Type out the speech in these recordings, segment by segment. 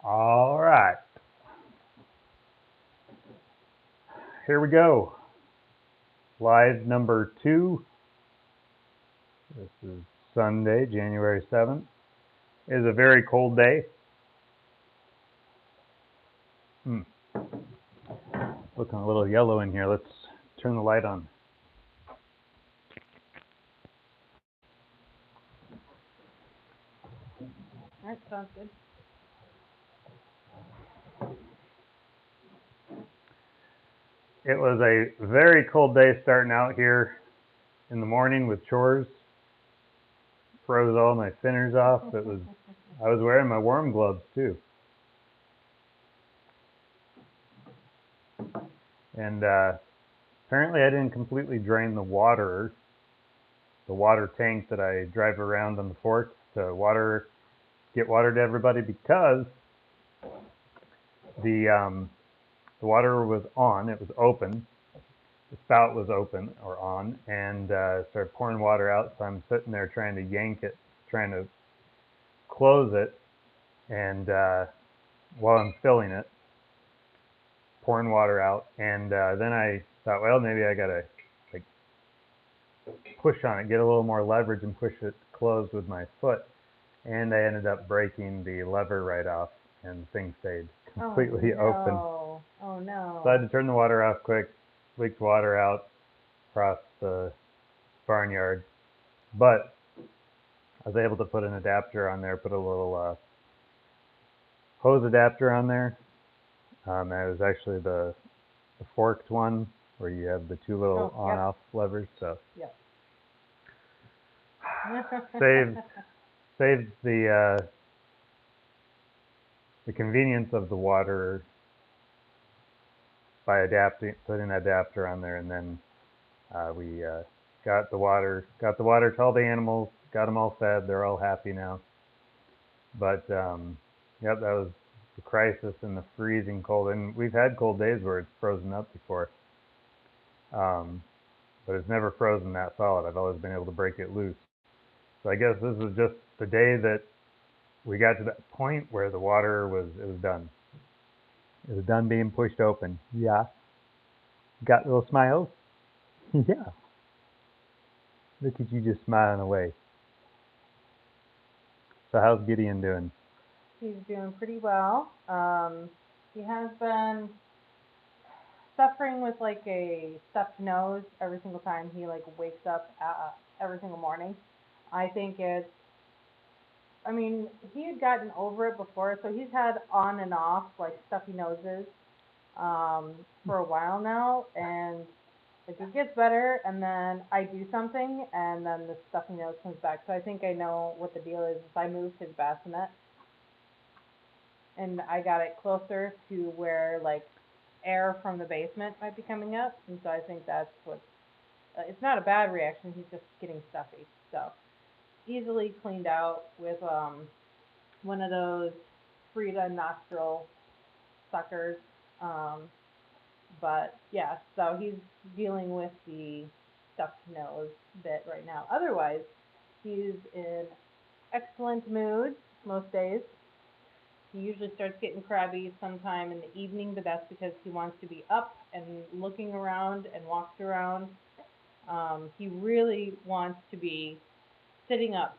All right, here we go. Live number 2. This is Sunday, January 7th. It is a very cold day. Looking a little yellow in here. Let's turn the light on. All right, sounds good. It was a very cold day starting out here in the morning with chores. Froze all my fingers off. I was wearing my warm gloves too. And apparently I didn't completely drain the water tank that I drive around on the forks to get water to everybody, because the water was on. It was open. The spout was open or on, and started pouring water out. So I'm sitting there trying to yank it, trying to close it, and while I'm filling it, pouring water out, and then I thought, well, maybe I gotta like push on it, get a little more leverage, and push it closed with my foot. And I ended up breaking the lever right off, and the thing stayed completely open. Oh no. So I had to turn the water off quick, leaked water out across the barnyard. But I was able to put an adapter on there, put a little hose adapter on there. That was actually the forked one where you have the two little on-off levers. So Yep. saved the convenience of the water by putting an adapter on there, and then we got the water to all the animals, got them all fed. They're all happy now. But yep, that was the crisis in the freezing cold. And we've had cold days where it's frozen up before, but it's never frozen that solid. I've always been able to break it loose. So I guess this was just the day that we got to that point where the water was done. It was done being pushed open. Yeah. Got little smiles? Yeah. Look at you just smiling away. So how's Gideon doing? He's doing pretty well. He has been suffering with like a stuffed nose every single time he like wakes up every single morning. I think it's I mean, he had gotten over it before, so he's had on and off like stuffy noses for a while now, and like it gets better, and then I do something, and then the stuffy nose comes back. So I think I know what the deal is. If I moved his bassinet and I got it closer to where like air from the basement might be coming up, and so I think that's what. It's not a bad reaction. He's just getting stuffy. So easily cleaned out with one of those Frida nostril suckers. Um, but yeah, so he's dealing with the stuffed nose bit right now. Otherwise, he's in excellent mood most days. He usually starts getting crabby sometime in the evening, but that's because he wants to be up and looking around and walks around. He really wants to be sitting up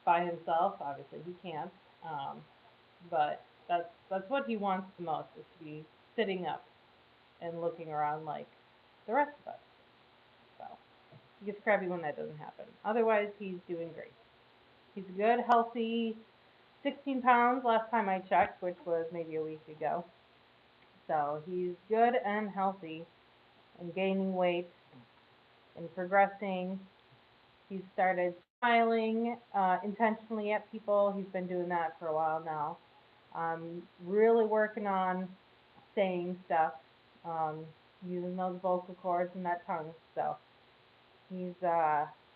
by himself. Obviously, he can't, but that's what he wants the most is to be sitting up and looking around like the rest of us. So he gets crabby when that doesn't happen. Otherwise, he's doing great. He's a good, healthy 16 pounds last time I checked, which was maybe a week ago. So he's good and healthy and gaining weight and progressing. He's started smiling intentionally at people. He's been doing that for a while now. Really working on saying stuff, um, using those vocal cords and that tongue. So he's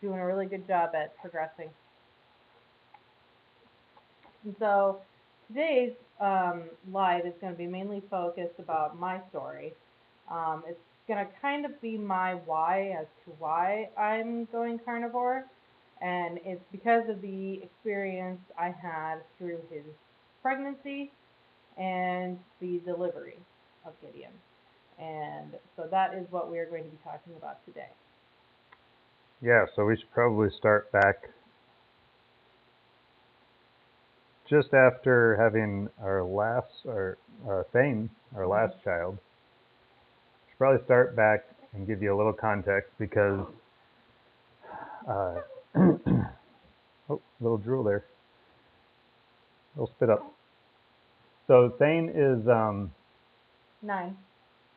doing a really good job at progressing. And so today's live is going to be mainly focused about my story. It's going to kind of be my why as to why I'm going carnivore. And it's because of the experience I had through his pregnancy and the delivery of Gideon. And so that is what we are going to be talking about today. Yeah, so we should probably start back just after having Thane, our last child. Should probably start back and give you a little context because, uh, oh, little drool there, little spit up. So Thane is, 9. I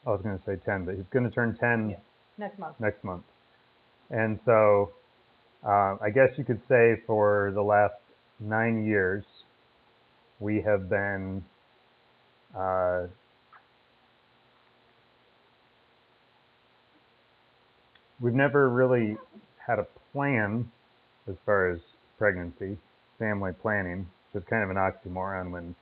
was going to say 10, but he's going to turn 10 next month. Next month, and so I guess you could say for the last 9 years we have been we've never really had a plan as far as pregnancy, family planning, which is kind of an oxymoron when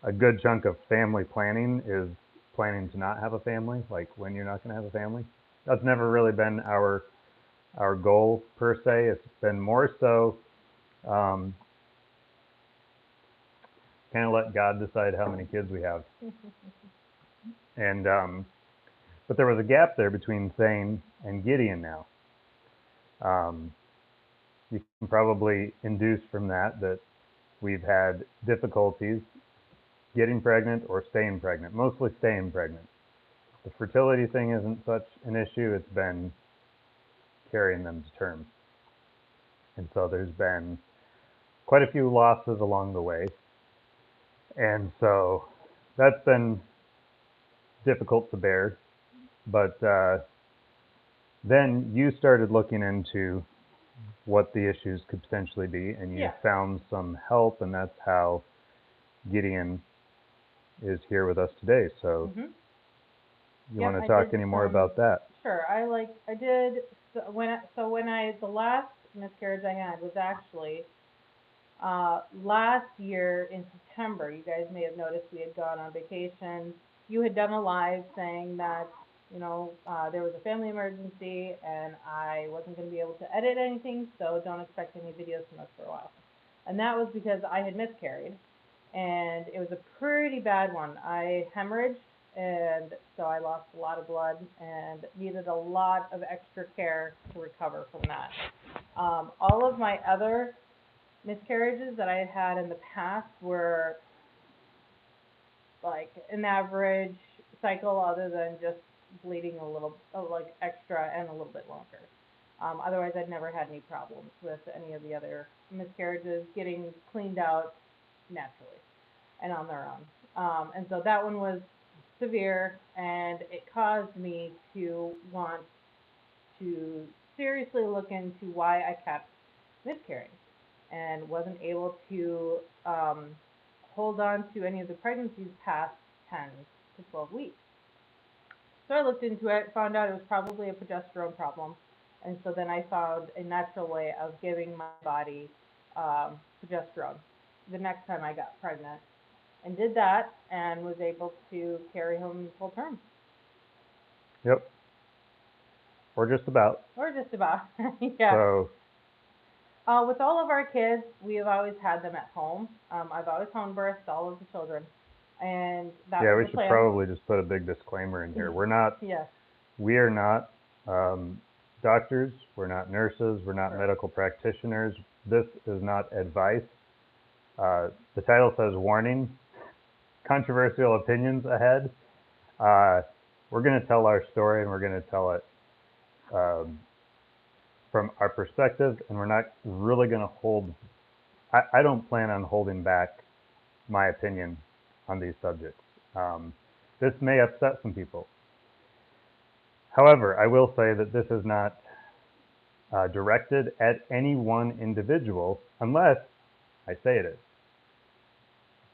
a good chunk of family planning is planning to not have a family, like when you're not going to have a family. That's never really been our goal per se. It's been more so kind of let God decide how many kids we have. And but there was a gap there between Thane and Gideon now. You can probably induce from that we've had difficulties getting pregnant or staying pregnant, mostly staying pregnant. The fertility thing isn't such an issue, it's been carrying them to term. And so there's been quite a few losses along the way. And so that's been difficult to bear. But then you started looking into what the issues could potentially be, and you found some help, and that's how Gideon is here with us today. So you want to talk any more about that? Sure. I did the last miscarriage I had was actually last year in September. You guys may have noticed we had gone on vacation. You had done a live saying that there was a family emergency and I wasn't going to be able to edit anything, so don't expect any videos from us for a while. And that was because I had miscarried, and it was a pretty bad one. I hemorrhaged, and so I lost a lot of blood and needed a lot of extra care to recover from that. All of my other miscarriages that I had had in the past were like an average cycle, other than just bleeding a little, like extra and a little bit longer. Otherwise, I'd never had any problems with any of the other miscarriages getting cleaned out naturally and on their own. And so that one was severe, and it caused me to want to seriously look into why I kept miscarrying and wasn't able to hold on to any of the pregnancies past 10 to 12 weeks. So I looked into it, found out it was probably a progesterone problem, and so then I found a natural way of giving my body progesterone the next time I got pregnant, and did that, and was able to carry home full term. Yep. Or just about. Or just about, yeah. So with all of our kids, we have always had them at home. I've always home birthed all of the children, and that yeah, was we the should plan. probably just put a big disclaimer in here. We're not. Yes. We are not doctors. We're not nurses. We're not medical practitioners. This is not advice. The title says warning, controversial opinions ahead. We're going to tell our story, and we're going to tell it from our perspective, and we're not really going to hold. I don't plan on holding back my opinion on these subjects. This may upset some people. However, I will say that this is not directed at any one individual unless I say it is.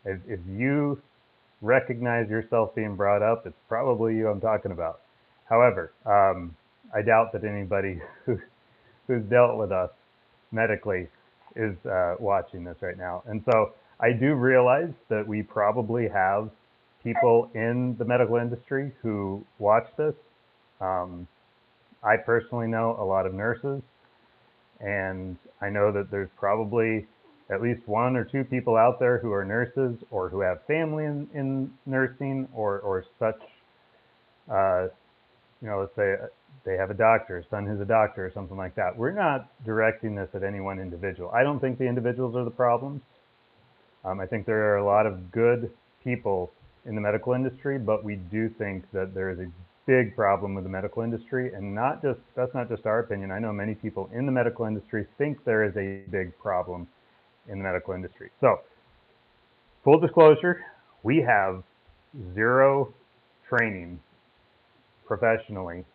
If you recognize yourself being brought up, it's probably you I'm talking about. However, I doubt that anybody who's dealt with us medically is watching this right now. And so I do realize that we probably have people in the medical industry who watch this. I personally know a lot of nurses, and I know that there's probably at least one or two people out there who are nurses or who have family in nursing or such. Let's say they have a doctor, son who's a doctor or something like that. We're not directing this at any one individual. I don't think the individuals are the problems. I think there are a lot of good people in the medical industry, but we do think that there is a big problem with the medical industry, and that's not just our opinion. I know many people in the medical industry think there is a big problem in the medical industry. So, full disclosure, we have zero training professionally,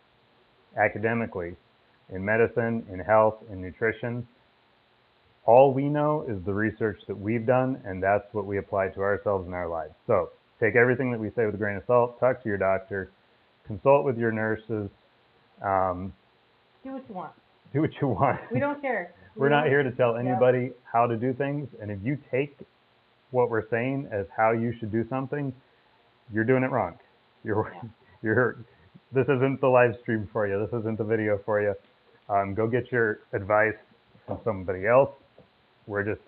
academically, in medicine, in health, in nutrition. All we know is the research that we've done, and that's what we apply to ourselves in our lives. So take everything that we say with a grain of salt, talk to your doctor, consult with your nurses. Do what you want. Do what you want. We don't care. We're not here to tell anybody how to do things, and if you take what we're saying as how you should do something, you're doing it wrong. This isn't the live stream for you. This isn't the video for you. Go get your advice from somebody else. We're just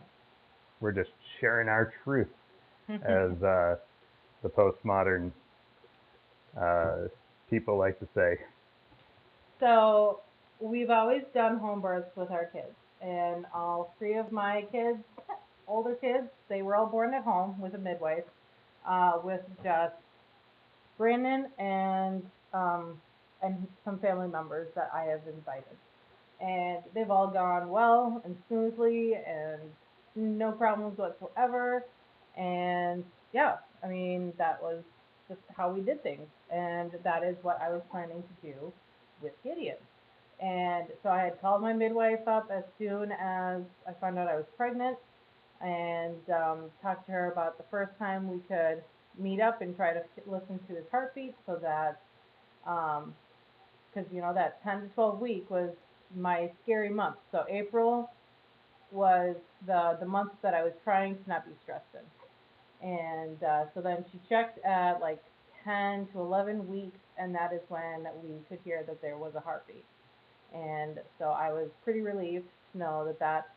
sharing our truth, as the postmodern people like to say. So we've always done home births with our kids, and all three of my kids, older kids, they were all born at home with a midwife, with just Brandon and some family members that I have invited, and they've all gone well and smoothly and no problems whatsoever. And yeah, I mean, that was just how we did things, and that is what I was planning to do with Gideon. And so I had called my midwife up as soon as I found out I was pregnant, and talked to her about the first time we could meet up and try to listen to his heartbeat, so that because that 10 to 12 week was my scary month. So April was the month that I was trying to not be stressed in. And so then she checked at like 10 to 11 weeks, and that is when we could hear that there was a heartbeat. And so I was pretty relieved to know that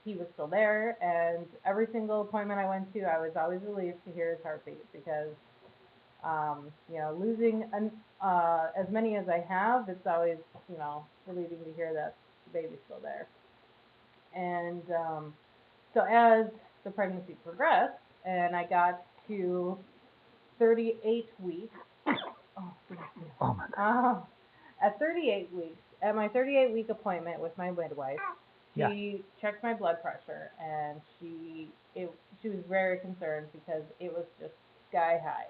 he was still there. And every single appointment I went to, I was always relieved to hear his heartbeat, because losing as many as I have, it's always relieving to hear that the baby's still there. And so as the pregnancy progressed, and I got to 38 weeks, oh, Oh my God. At 38 weeks, at my 38-week appointment with my midwife, she checked my blood pressure, and she was very concerned because it was just sky high.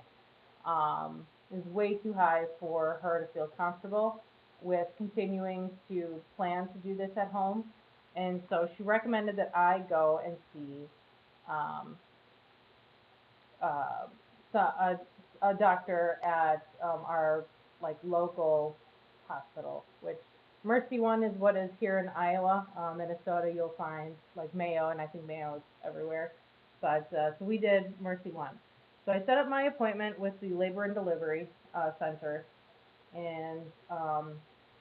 It was way too high for her to feel comfortable with continuing to plan to do this at home. And so she recommended that I go and see um, uh, a doctor at our like local hospital, which Mercy One is what is here in Iowa. Minnesota, you'll find like Mayo, and I think Mayo is everywhere. But so we did Mercy One. So I set up my appointment with the labor and delivery center, and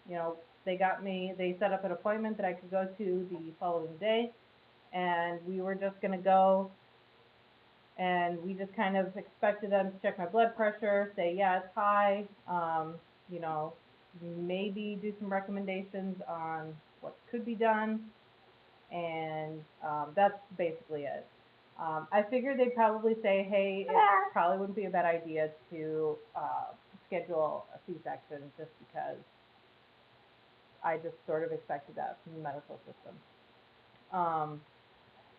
you know they set up an appointment that I could go to the following day, and we were just gonna go, and we just kind of expected them to check my blood pressure, say yeah it's high, you know, maybe do some recommendations on what could be done, and that's basically it. I figured they'd probably say, hey, it probably wouldn't be a bad idea to schedule a C-section, just because I just sort of expected that from the medical system. Um,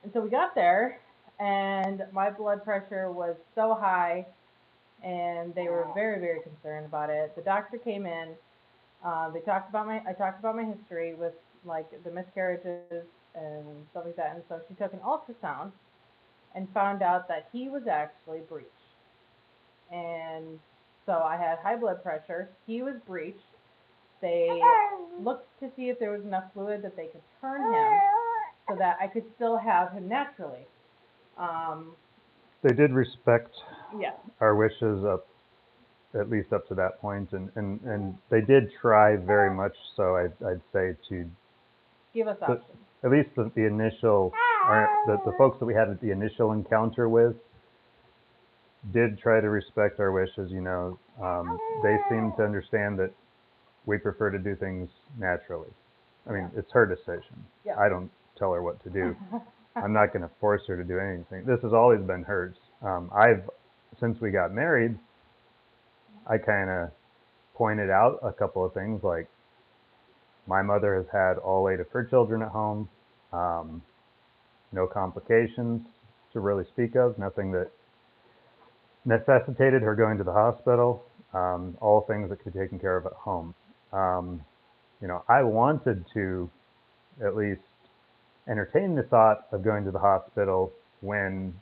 and so we got there, and my blood pressure was so high, and they were very, very concerned about it. The doctor came in. I talked about my history with like the miscarriages and stuff like that, and so she took an ultrasound and found out that he was actually breech. And so I had high blood pressure. He was breech. They looked to see if there was enough fluid that they could turn him so that I could still have him naturally. Um, They did respect yeah, our wishes at least up to that point, and they did try very much so. I'd say to give us options. at least the initial, or the folks that we had the initial encounter with did try to respect our wishes. They seemed to understand that we prefer to do things naturally. I mean, it's her decision. Yeah. I don't tell her what to do. I'm not going to force her to do anything. This has always been hers. Since we got married, I kind of pointed out a couple of things, like my mother has had all 8 of her children at home, no complications to really speak of, nothing that necessitated her going to the hospital, all things that could be taken care of at home. I wanted to at least entertain the thought of going to the hospital when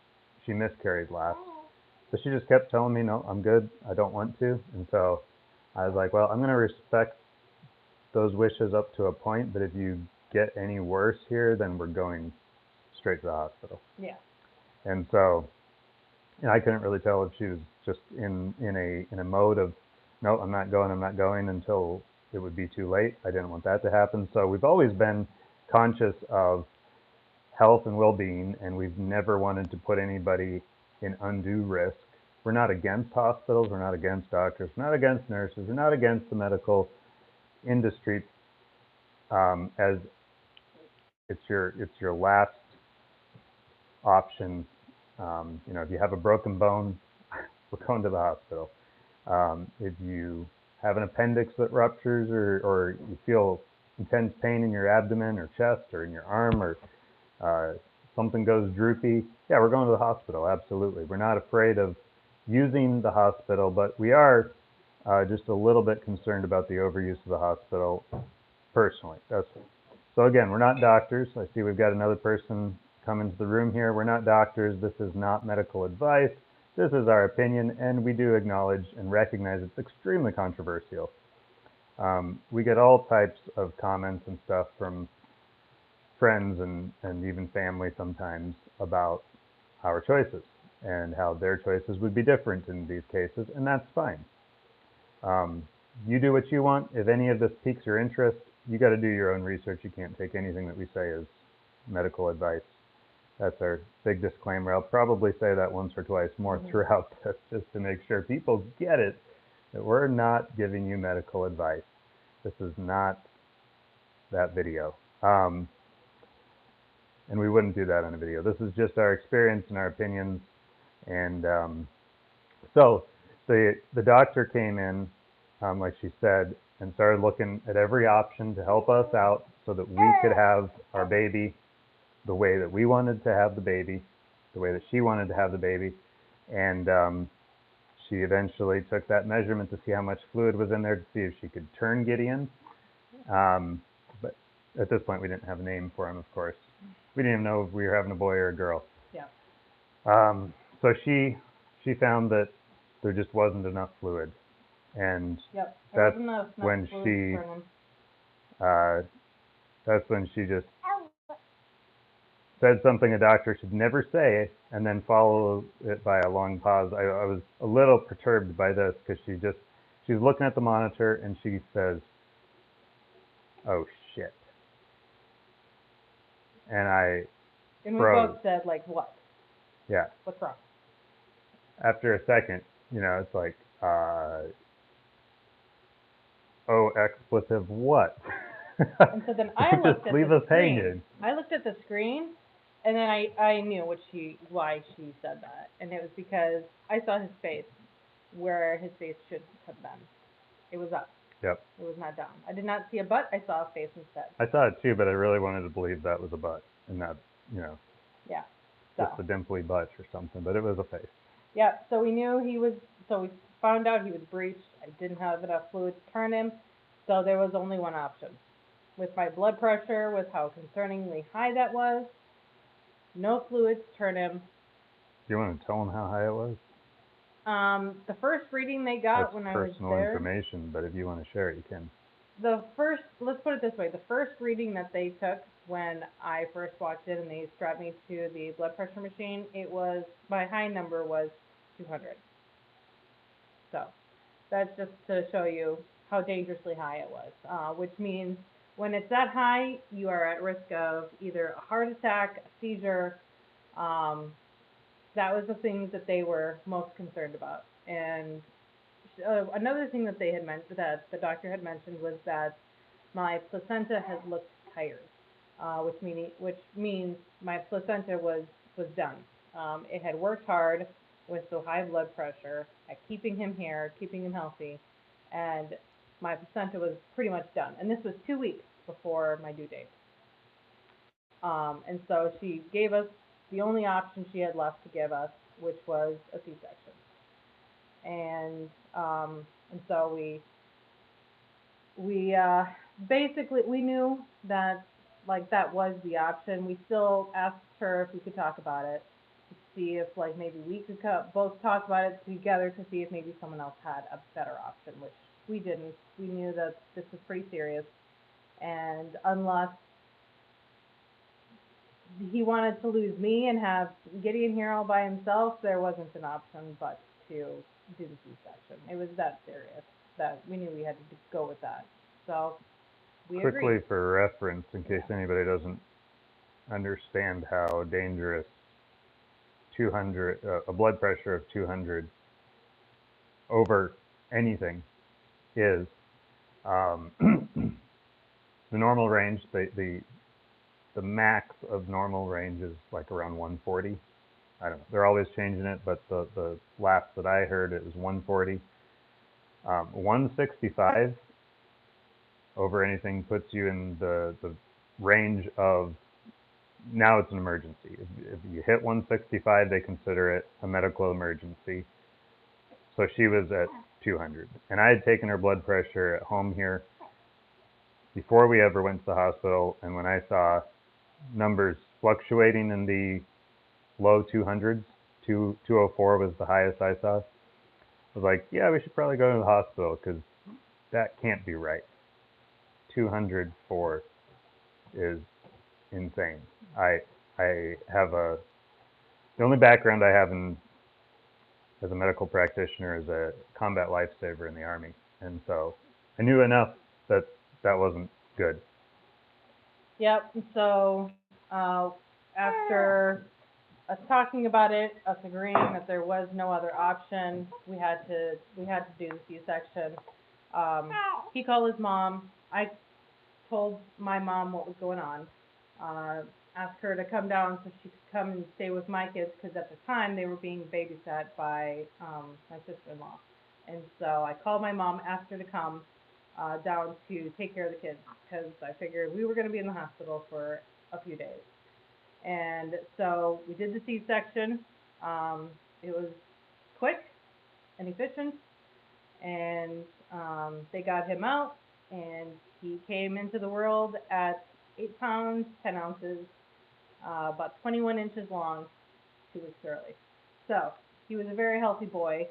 she miscarried last. But she just kept telling me, no, I'm good. I don't want to. And so I was like, well, I'm going to respect those wishes up to a point, but if you get any worse here, then we're going straight to the hospital. Yeah. And so I couldn't really tell if she was just in a mode of, no, I'm not going until it would be too late. I didn't want that to happen. So we've always been conscious of health and well-being, and we've never wanted to put anybody in undue risk. We're not against hospitals. We're not against doctors. We're not against nurses. We're not against the medical industry, as it's your last option. If you have a broken bone, we're going to the hospital. If you have an appendix that ruptures, or you feel intense pain in your abdomen or chest or in your arm, or something goes droopy, yeah, we're going to the hospital, absolutely. We're not afraid of using the hospital, but we are just a little bit concerned about the overuse of the hospital personally. So again, we're not doctors. I see we've got another person come into the room here. We're not doctors. This is not medical advice. This is our opinion, and we do acknowledge and recognize it's extremely controversial. We get all types of comments and stuff from friends and even family sometimes about our choices and how their choices would be different in these cases, and that's fine. You do what you want. If any of this piques your interest, you got to do your own research. You can't take anything that we say as medical advice. That's our big disclaimer. I'll probably say that once or twice more throughout this, just to make sure people get it, that we're not giving you medical advice. This is not that video. And we wouldn't do that on a video. This is just our experience and our opinions. And so the doctor came in, like she said, and started looking at every option to help us out so that we could have our baby the way that we wanted to have the baby, the way that she wanted to have the baby. And she eventually took that measurement to see how much fluid was in there, to see if she could turn Gideon. But at this point, we didn't have a name for him, of course. We didn't even know if we were having a boy or a girl. Yeah. So she found that there just wasn't enough fluid. And yep. that's when she just said something a doctor should never say, and then follow it by a long pause. I was a little perturbed by this, because she's looking at the monitor and she says, "Oh shit," and we froze. both said, like, what? Yeah. What's wrong? After a second, it's like, oh, expletive what? And so then I looked just at leave the us screen. hanging. I looked at the screen, and then I knew why she said that, and it was because I saw his face where his face should have been. It was up. Yep. It was not down. I did not see a butt. I saw a face instead. I saw it too, but I really wanted to believe that was a butt and not, yeah, just a dimply butt or something, but it was a face. Yeah, so we knew so we found out he was breached. I didn't have enough fluid to turn him, so there was only one option. With my blood pressure, with how concerningly high that was, no fluid to turn him. Do you want to tell them how high it was? The first reading they got That's when I was personal there. information, but if you want to share it, you can. Let's put it this way, the first reading that they took when I first walked in and they strapped me to the blood pressure machine, my high number was 200. So that's just to show you how dangerously high it was, which means when it's that high, you are at risk of either a heart attack, a seizure. Um, that was the things that they were most concerned about. And another thing that they had mentioned, that the doctor had mentioned, was that my placenta had looked tired, which means my placenta was done. It had worked hard with the high blood pressure at keeping him here, keeping him healthy, and my placenta was pretty much done. And this was 2 weeks before my due date. And so she gave us the only option she had left to give us, which was a C-section. And so we basically we knew that like that was the option. We still asked her if we could talk about it to see if like maybe we could both talk about it together to see if maybe someone else had a better option, which we didn't. We knew that this was pretty serious, and unless he wanted to lose me and have Gideon here all by himself, there wasn't an option but to do the C-section. It was that serious that we knew we had to go with that. So we Quickly, agreed. for reference, in case Yeah. anybody doesn't understand how dangerous 200, a blood pressure of 200 over anything is, um, the normal range, the max of normal range is like around 140. I don't know. They're always changing it, but the last that I heard it was 140. 165 over anything puts you in the range of, now it's an emergency. If you hit 165, they consider it a medical emergency. So she was at 200. And I had taken her blood pressure at home here before we ever went to the hospital. And when I saw numbers fluctuating in the low 200s, 204 was the highest I saw, I was like, yeah, we should probably go to the hospital because that can't be right. 204 is insane. I I have the only background I have in as a medical practitioner is a combat lifesaver in the Army, and so I knew enough that that wasn't good. Yep. So after us talking about it, us agreeing that there was no other option, we had to do the C-section. Um, he called his mom. I told my mom what was going on. Uh, Asked her to come down so she could come and stay with my kids because at the time they were being babysat by my sister-in-law. And so I called my mom, asked her to come down to take care of the kids because I figured we were going to be in the hospital for a few days. And so we did the C-section. It was quick and efficient, and they got him out, and he came into the world at 8 pounds 10 ounces, about 21 inches long, 2 weeks early. So he was a very healthy boy,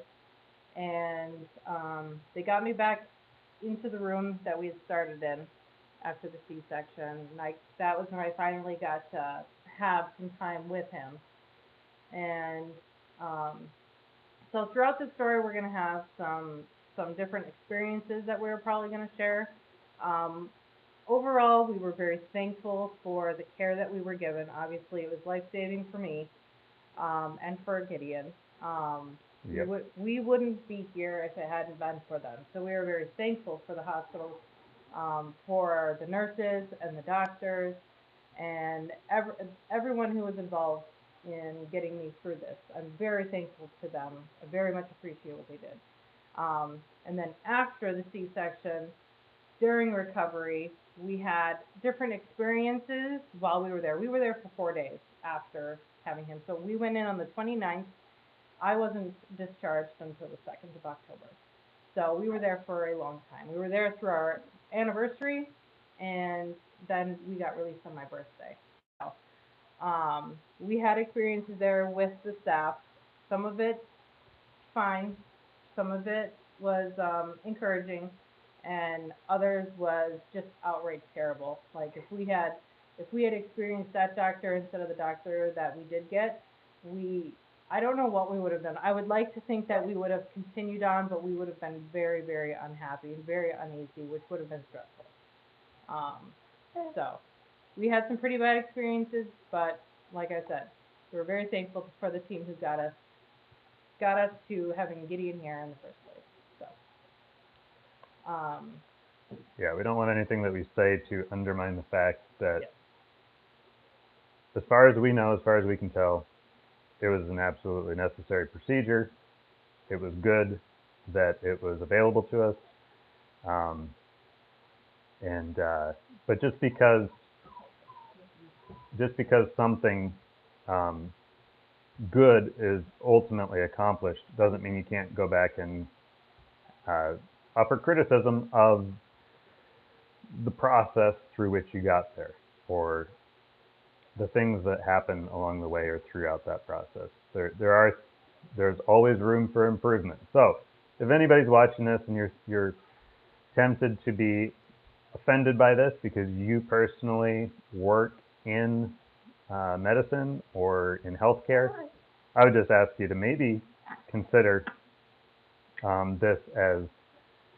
and they got me back into the room that we had started in after the C-section, and that was when I finally got to have some time with him. And um, so throughout the story, we're going to have some different experiences that we're probably going to share. Um, Overall, we were very thankful for the care that we were given. Obviously, it was life saving for me and for Gideon. Um, Yep. we wouldn't be here if it hadn't been for them. So we were very thankful for the hospitals, for the nurses and the doctors, and everyone who was involved in getting me through this. I'm very thankful to them. I very much appreciate what they did. And then after the C-section, during recovery, we had different experiences while we were there. We were there for 4 days after having him. So we went in on the 29th. I wasn't discharged until the 2nd of October. So we were there for a long time. We were there through our anniversary, and then we got released on my birthday. So we had experiences there with the staff. Some of it fine, some of it was encouraging, and others was just outright terrible. Like if we had experienced that doctor instead of the doctor that we did get, we I don't know what we would have done. I would like to think that we would have continued on, but we would have been very, very unhappy and very uneasy, which would have been stressful. So we had some pretty bad experiences, but like I said, we're very thankful for the team who got us to having Gideon here in the first place. So, Yeah, we don't want anything that we say to undermine the fact that, yeah. as far as we know, as far as we can tell, it was an absolutely necessary procedure. It was good that it was available to us. Um, and but just because something um, good is ultimately accomplished doesn't mean you can't go back and offer criticism of the process through which you got there, or the things that happen along the way or throughout that process. There's always room for improvement. So if anybody's watching this and you're tempted to be offended by this because you personally work in medicine or in healthcare, I would just ask you to maybe consider this as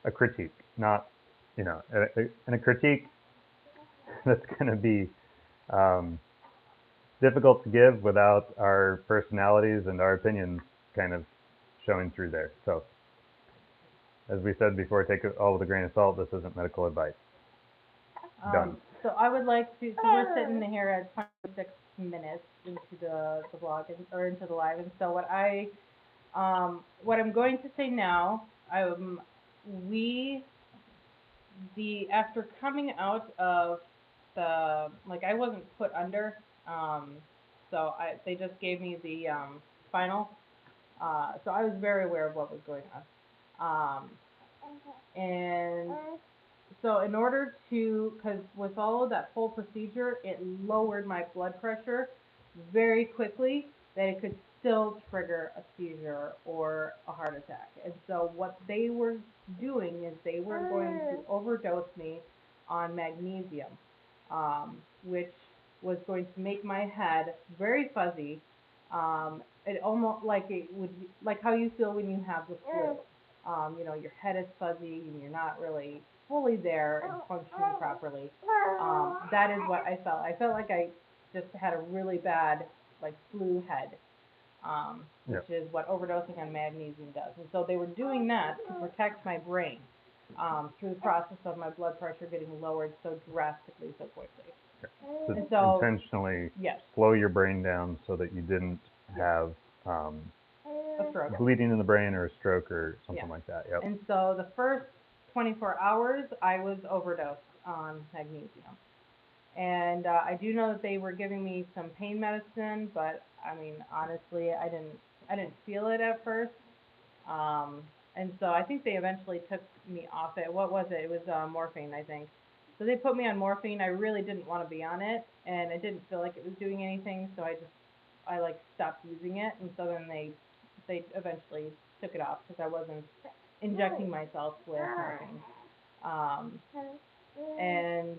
a critique, not, and a critique that's going to be um, difficult to give without our personalities and our opinions kind of showing through there. So, as we said before, take it all with a grain of salt. This isn't medical advice. Done. So I would like to. So we're sitting here at 26 minutes into the vlog or into the live, and so what I'm going to say now, we after coming out of I wasn't put under, so they just gave me the final, so I was very aware of what was going on, and so in order to, because with all of that whole procedure, it lowered my blood pressure very quickly that it could still trigger a seizure or a heart attack. And so what they were doing is they were going to overdose me on magnesium, which was going to make my head very fuzzy. It almost like it would, like how you feel when you have the flu. Your head is fuzzy and you're not really fully there and functioning properly. That is what I felt. I felt like I just had a really bad like flu head, which Yep. is what overdosing on magnesium does. And so they were doing that to protect my brain through the process of my blood pressure getting lowered so drastically so quickly. And To so, intentionally yes, slow your brain down so that you didn't yes, have a stroke. bleeding in the brain or a stroke or Yeah. something like that. Yep. And so the first 24 hours, I was overdosed on magnesium. And I do know that they were giving me some pain medicine, but I mean, honestly, I didn't feel it at first. Um, and so I think they eventually took me off it. What was it? It was morphine, I think. So they put me on morphine. I really didn't want to be on it, and I didn't feel like it was doing anything. So I like stopped using it, and so then they eventually took it off because I wasn't injecting myself with morphine. Um, and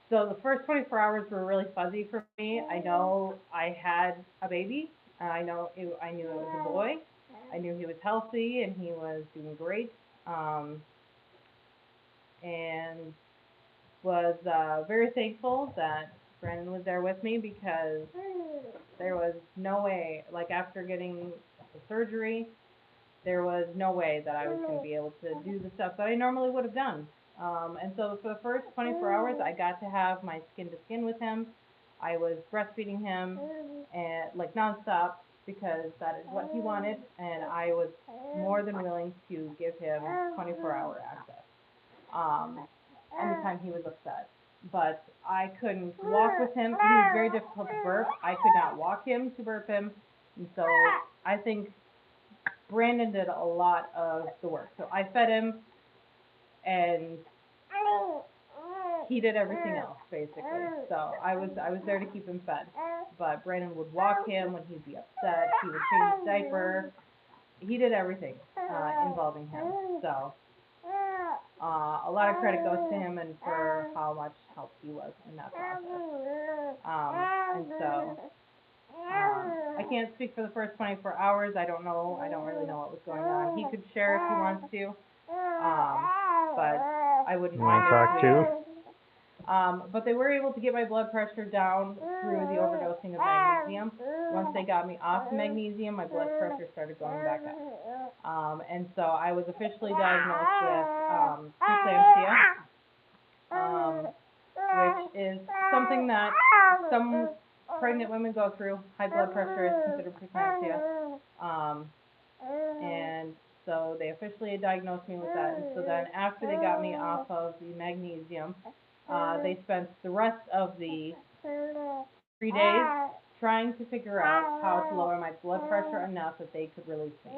so the first 24 hours were really fuzzy for me. I know I had a baby. I knew it was a boy. I knew he was healthy and he was doing great. Um, and was very thankful that Brandon was there with me because there was no way, like after getting the surgery, there was no way that I was going to be able to do the stuff that I normally would have done. And so for the first 24 hours, I got to have my skin to skin with him. I was breastfeeding him and like nonstop because that is what he wanted, and I was more than willing to give him 24-hour access. Um, anytime he was upset. But I couldn't walk with him. He was very difficult to burp. I could not walk him to burp him. And so I think Brandon did a lot of the work. So I fed him and he did everything else basically. So I was there to keep him fed. But Brandon would walk him when he'd be upset. He would change his diaper. He did everything involving him. So a lot of credit goes to him and for how much help he was in that process. And so I can't speak for the first 24 hours. I don't know. I don't really know what was going on. He could share if he wants to, but I wouldn't You want to talk too? But they were able to get my blood pressure down through the overdosing of magnesium. Once they got me off the magnesium, my blood pressure started going back up. And so I was officially diagnosed with preeclampsia, which is something that some pregnant women go through. High blood pressure is considered preeclampsia. And so they officially diagnosed me with that. And so then after they got me off of the magnesium, they spent the rest of the 3 days trying to figure out how to lower my blood pressure enough that they could release me.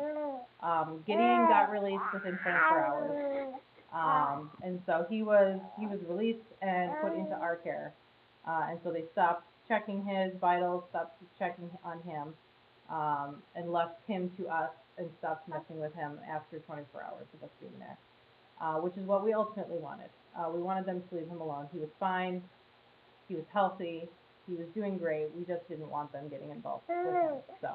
Gideon got released within 24 hours. And so he was released and put into our care. And so they stopped checking his vitals, stopped checking on him, and left him to us and stopped messing with him after 24 hours of us being there, which is what we ultimately wanted. We wanted them to leave him alone. He was fine. He was healthy. He was doing great. We just didn't want them getting involved with him. So,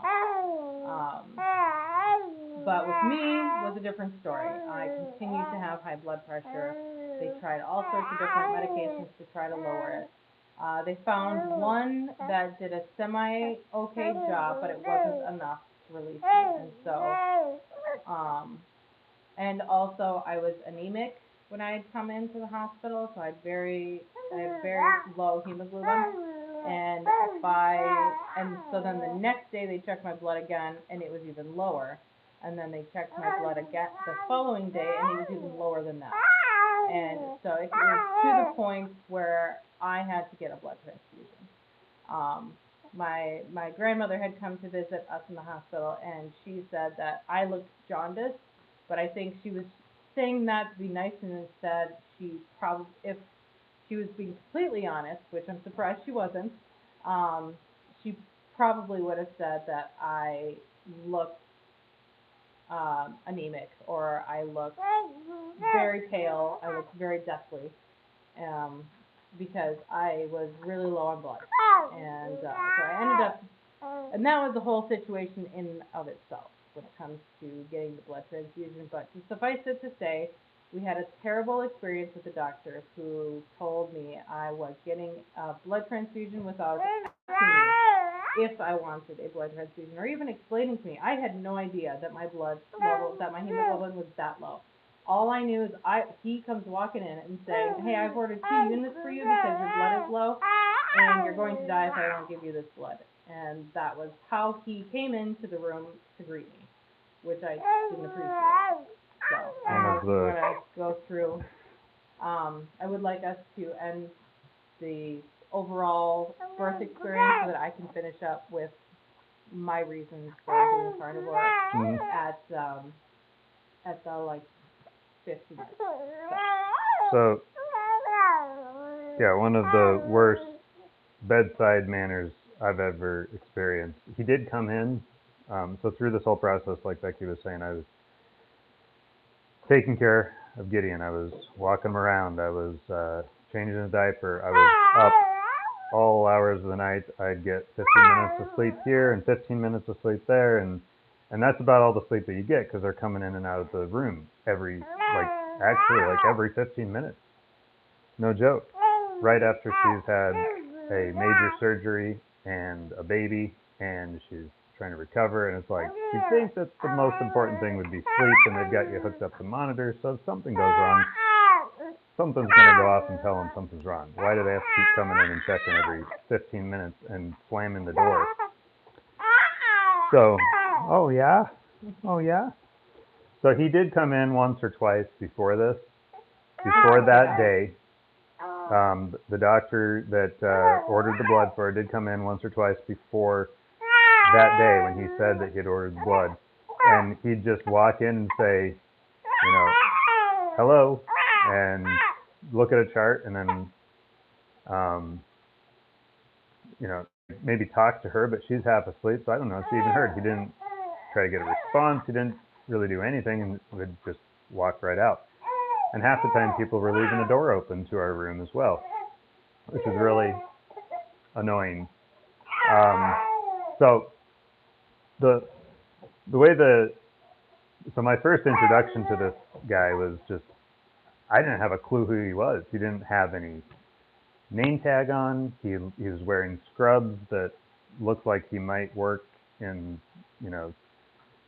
but with me was a different story. I continued to have high blood pressure. They tried all sorts of different medications to try to lower it. They found one that did a semi-okay job, but it wasn't enough to release me. And so, and also I was anemic when I had come into the hospital, so I had very low hemoglobin. And so then the next day they checked my blood again, and it was even lower. And then they checked my blood again the following day, and it was even lower than that. And so it was to the point where I had to get a blood transfusion. My grandmother had come to visit us in the hospital, and she said that I looked jaundiced, but I think she was saying that to be nice, and instead she probably, if she was being completely honest, which I'm surprised she wasn't, she probably would have said that I looked anemic, or I looked very pale, I looked very deathly, because I was really low on blood. And so I ended up, and that was the whole situation in and of itself when it comes to getting the blood transfusion. But to suffice it to say, we had a terrible experience with the doctor who told me I was getting a blood transfusion without asking me if I wanted a blood transfusion, or even explaining to me. I had no idea that my blood level, that my hemoglobin was that low. All I knew is he comes walking in and saying, "Hey, I've ordered 2 units for you because your blood is low, and you're going to die if I don't give you this blood." And that was how he came into the room to greet me, which I didn't appreciate. So I don't know if you want to go through. I would like us to end the overall birth experience so that I can finish up with my reasons for being carnivore at the like 50 minutes. So yeah, one of the worst bedside manners I've ever experienced. He did come in, so through this whole process, like Becky was saying, I was taking care of Gideon. I was walking him around. I was changing his diaper. I was up all hours of the night. I'd get 15 minutes of sleep here and 15 minutes of sleep there, and that's about all the sleep that you get because they're coming in and out of the room every 15 minutes. No joke. Right after she's had a major surgery and a baby, and she's trying to recover, and it's like, you think that the most important thing would be sleep, and they've got you hooked up to monitors, so if something goes wrong, something's going to go off and tell them something's wrong. Why do they have to keep coming in and checking every 15 minutes and slamming the door? So, oh yeah? So he did come in once or twice before this, before that day. The doctor that ordered the blood for her did come in once or twice before that day when he said that he had ordered the blood. And he'd just walk in and say, hello, and look at a chart, and then, maybe talk to her, but she's half asleep, so I don't know if she even heard. He didn't try to get a response. He didn't really do anything, and would just walk right out. And half the time people were leaving the door open to our room as well, which is really annoying. So so my first introduction to this guy was just, I didn't have a clue who he was. He didn't have any name tag on. He was wearing scrubs that looked like he might work in, you know,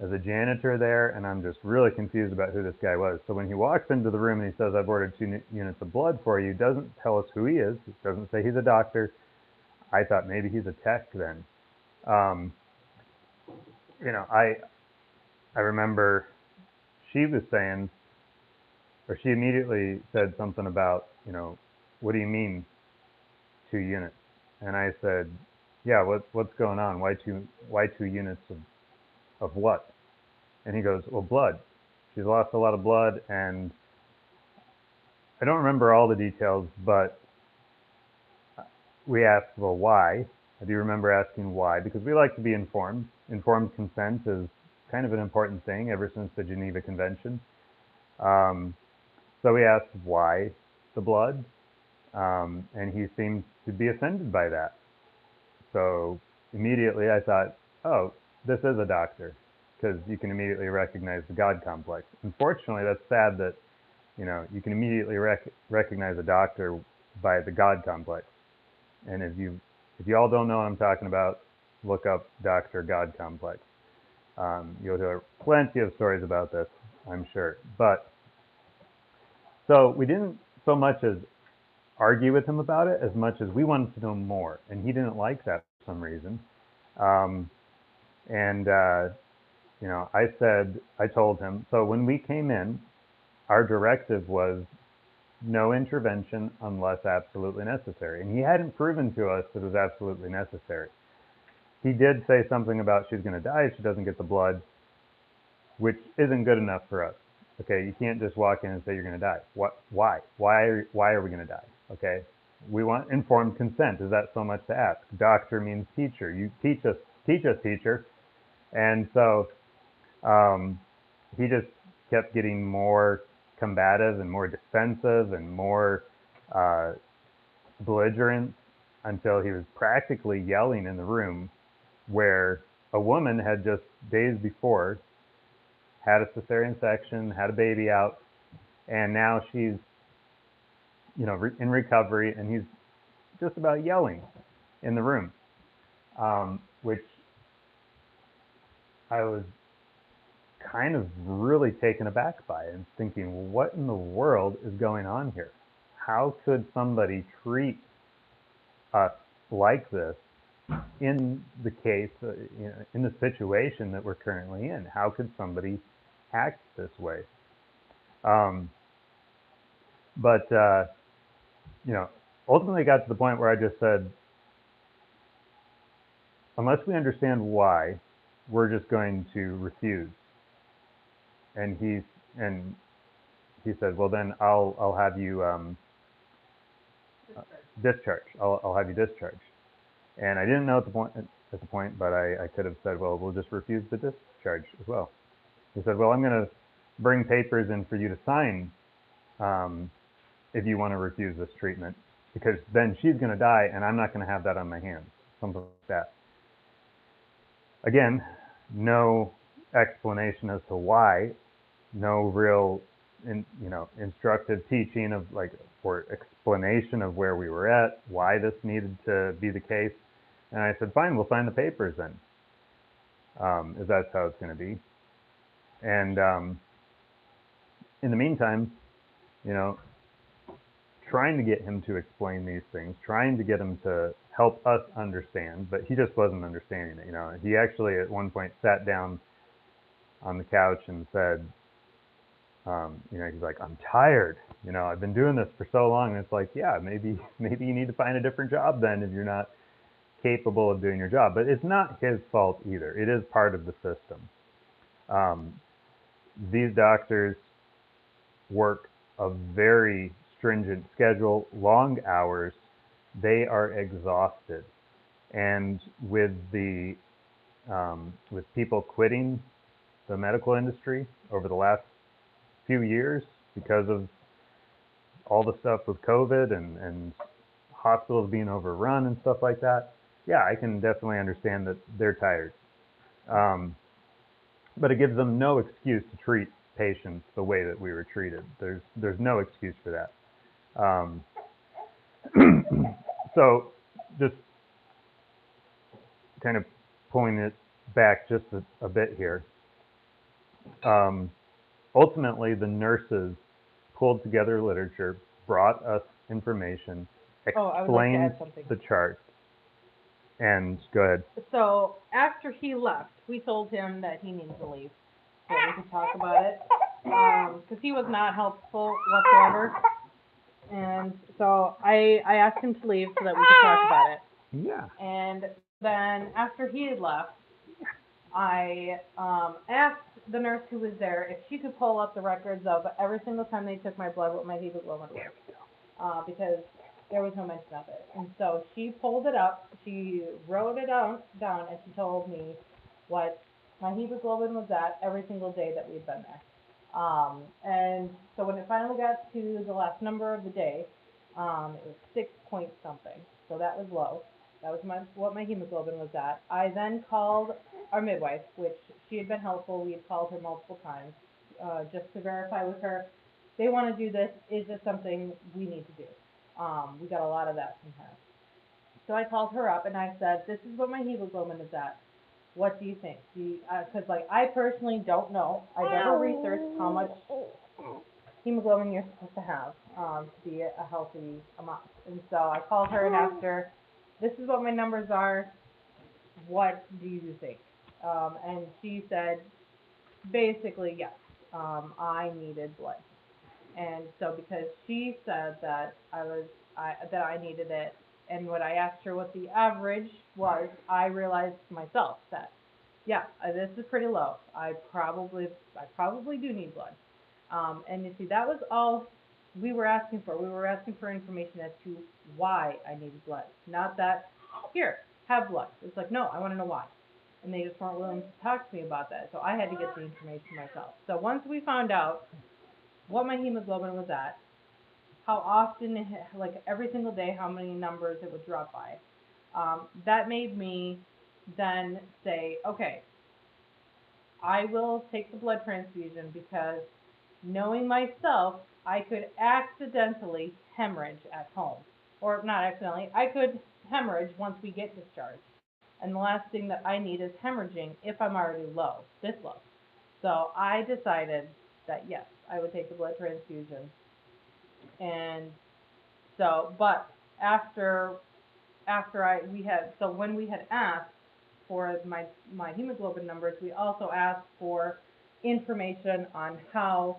as a janitor there, and I'm just really confused about who this guy was. So when he walks into the room and he says, "I've ordered 2 units of blood for you," doesn't tell us who he is. He doesn't say he's a doctor. I thought maybe he's a tech then. Um, you know, I remember she was saying, or she immediately said something about, you know, what do you mean 2 units? And I said, yeah, what's going on? Why 2 units of what? And he goes, well, blood. She's lost a lot of blood, and I don't remember all the details, but we asked, well, why? I do remember asking why, because we like to be informed. Informed consent is kind of an important thing ever since the Geneva Convention. So we asked why the blood, and he seemed to be offended by that. So immediately I thought, oh, this is a doctor, because you can immediately recognize the God complex. Unfortunately, that's sad that, you know, you can immediately recognize a doctor by the God complex. And if you all don't know what I'm talking about, look up Doctor God complex. You'll hear plenty of stories about this, I'm sure. But so we didn't so much as argue with him about it as much as we wanted to know more, and he didn't like that for some reason. Um, and you know, I told him. So when we came in, our directive was no intervention unless absolutely necessary, and he hadn't proven to us that it was absolutely necessary. He did say something about she's going to die if she doesn't get the blood, which isn't good enough for us. Okay, you can't just walk in and say you're going to die. What? Why? Why are we going to die? Okay, we want informed consent. Is that so much to ask? Doctor means teacher. You teach us, teacher. And so he just kept getting more combative and more defensive and more uh, belligerent until he was practically yelling in the room, where a woman had just days before had a cesarean section, had a baby out, and now she's, you know, in recovery, and he's just about yelling in the room, which I was kind of really taken aback by and thinking, well, what in the world is going on here? How could somebody treat us like this in the case, you know, in the situation that we're currently in? How could somebody act this way? But you know, ultimately got to the point where I just said, unless we understand why, we're just going to refuse. And he said, well, then I'll have you discharged. I'll have you discharged. And I didn't know at the point, but I could have said, well, we'll just refuse the discharge as well. He said, well, I'm going to bring papers in for you to sign if you want to refuse this treatment, because then she's going to die and I'm not going to have that on my hands. Something like that. Again, no explanation as to why, no real instructive teaching of like, or explanation of where we were at, why this needed to be the case. And I said, fine, we'll sign the papers then, if that's how it's going to be. And in the meantime, you know, trying to get him to explain these things, trying to get him to help us understand, but he just wasn't understanding it. You know, he actually at one point sat down on the couch and said, you know, he's like, I'm tired. You know, I've been doing this for so long. And it's like, yeah, maybe you need to find a different job then if you're not capable of doing your job. But it's not his fault either. It is part of the system. These doctors work a very stringent schedule, long hours. They are exhausted. And with with people quitting the medical industry over the last few years because of all the stuff with COVID and hospitals being overrun and stuff like that, yeah, I can definitely understand that they're tired. But it gives them no excuse to treat patients the way that we were treated. There's no excuse for that. So just kind of pulling it back just a bit here. Ultimately, the nurses pulled together literature, brought us information, Oh, I would like to explained add something. the charts, and go ahead. So after he left, we told him that he needed to leave so we could talk about it, because he was not helpful whatsoever. And so I asked him to leave so that we could talk about it. Yeah. And then after he had left, I asked the nurse who was there if she could pull up the records of every single time they took my blood, what my hemoglobin was, because there was no mention of it. And so she pulled it up, she wrote it down, and she told me what my hemoglobin was at every single day that we'd been there. And so when it finally got to the last number of the day, it was 6 point something. So that was low. That was what my hemoglobin was at. I then called our midwife, which she had been helpful. We had called her multiple times, just to verify with her. They want to do this. Is this something we need to do? We got a lot of that from her. So I called her up and I said, "This is what my hemoglobin is at. What do you think?" Because like I personally don't know. I never researched how much hemoglobin you're supposed to have, to be a healthy amount. And so I called her and asked her, "This is what my numbers are. What do you think?" And she said, basically, yes. I needed blood. And so because she said that that I needed it, and when I asked her what the average was, I realized myself that yeah, this is pretty low. I probably do need blood. And you see, that was all we were asking for. We were asking for information as to why I needed blood, not that here, have blood. It's like, no, I want to know why. And they just weren't willing to talk to me about that. So I had to get the information myself. So once we found out what my hemoglobin was at, how often, like every single day, how many numbers it would drop by, that made me then say, okay, I will take the blood transfusion because knowing myself, I could accidentally hemorrhage at home. Or not accidentally, I could hemorrhage once we get discharged. And the last thing that I need is hemorrhaging if I'm already low, this low. So I decided that yes, I would take the blood transfusion. And so, but after I we had so when we had asked for my hemoglobin numbers, we also asked for information on how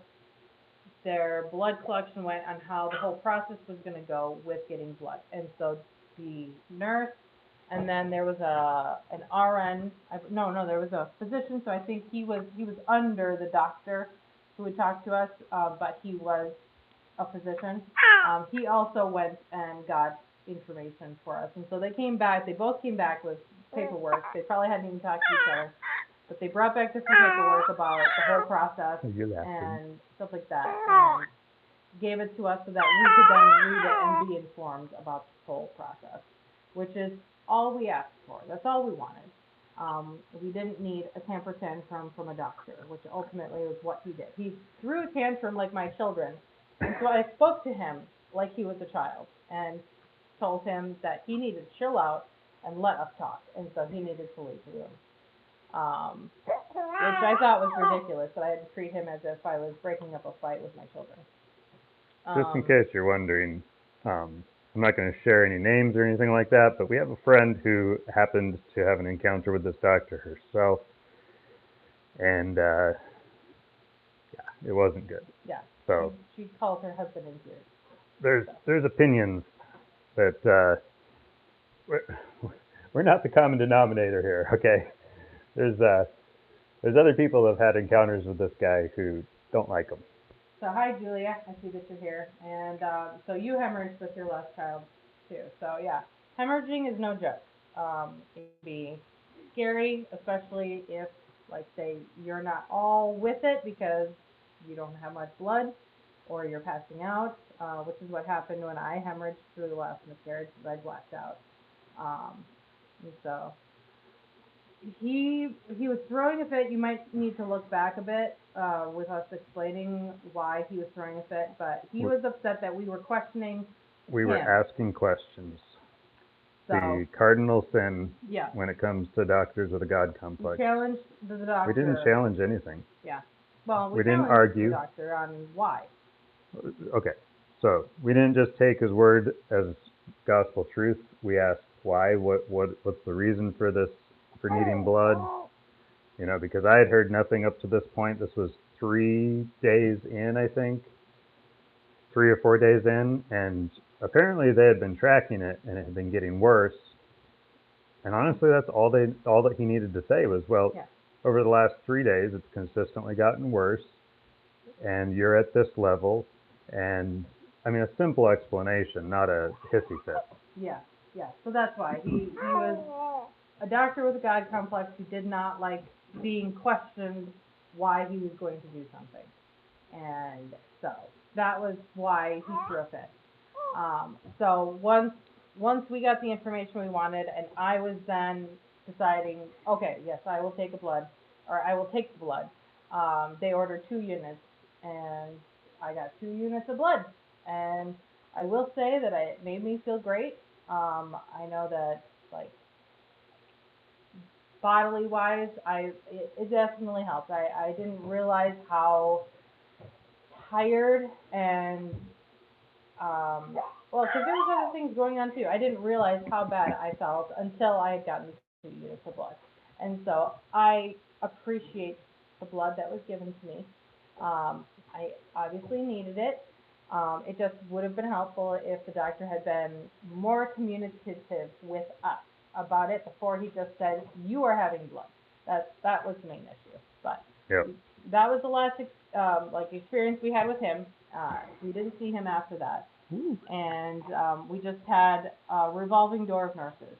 their blood collection went, on how the whole process was going to go with getting blood. And so the nurse, and then there was an RN. No, there was a physician. So I think he was under the doctor who would talk to us, but he was a physician. He also went and got information for us, and so they came back. They both came back with paperwork. They probably hadn't even talked to each other, but they brought back different paperwork about the whole process You're laughing. and stuff like that, and gave it to us so that we could then read it and be informed about this whole process, which is all we asked for. That's all we wanted. We didn't need a temper tantrum from a doctor, which ultimately was what he did. He threw a tantrum like my children, and so I spoke to him like he was a child and told him that he needed to chill out and let us talk, and so he needed to leave the room. Which I thought was ridiculous, that I had to treat him as if I was breaking up a fight with my children. Just in case you're wondering, I'm not going to share any names or anything like that, but we have a friend who happened to have an encounter with this doctor herself, and yeah, it wasn't good. Yeah. So she called her husband in tears. there's opinions that we're, we're not the common denominator here. Okay, there's other people that have had encounters with this guy who don't like him. So hi Julia, I see that you're here, and so you hemorrhaged with your last child too. So yeah, hemorrhaging is no joke. It can be scary, especially if, like, say you're not all with it because you don't have much blood or you're passing out, which is what happened when I hemorrhaged through the last miscarriage because I blacked out. And so he was throwing a fit. You might need to look back a bit with us explaining why he was throwing a fit, but he was upset that we were questioning We were him. asking questions. the cardinal sin yeah, when it comes to doctors with a God we complex. challenged the doctor. We didn't challenge anything. Yeah. Well, We didn't challenged argue. the doctor on why. Okay, so we didn't just take his word as gospel truth. We asked why. What's the reason for this? For needing blood? You know, because I had heard nothing up to this point. This was 3 days in, I think, 3 or 4 days in, and apparently they had been tracking it, and it had been getting worse. And honestly, that's all that he needed to say was, well, Yeah. over the last 3 days, it's consistently gotten worse, and you're at this level. And I mean, a simple explanation, not a hissy fit. Yeah, yeah. So that's why he was a doctor with a God complex who did not like being questioned why he was going to do something, and so that was why he threw a fit. So once we got the information we wanted, and I was then deciding, okay, yes, I will take the blood. They ordered 2 units, and I got 2 units of blood, and I will say that it made me feel great. I know that, like, bodily wise, it definitely helped. I didn't realize how tired and well, because there was other things going on too. I didn't realize how bad I felt until I had gotten 2 units of blood, and so I appreciate the blood that was given to me. I obviously needed it. It just would have been helpful if the doctor had been more communicative with us about it before he just said, "You are having blood." That was the main issue. But Yep. that was the last experience we had with him. We didn't see him after that, and we just had a revolving door of nurses.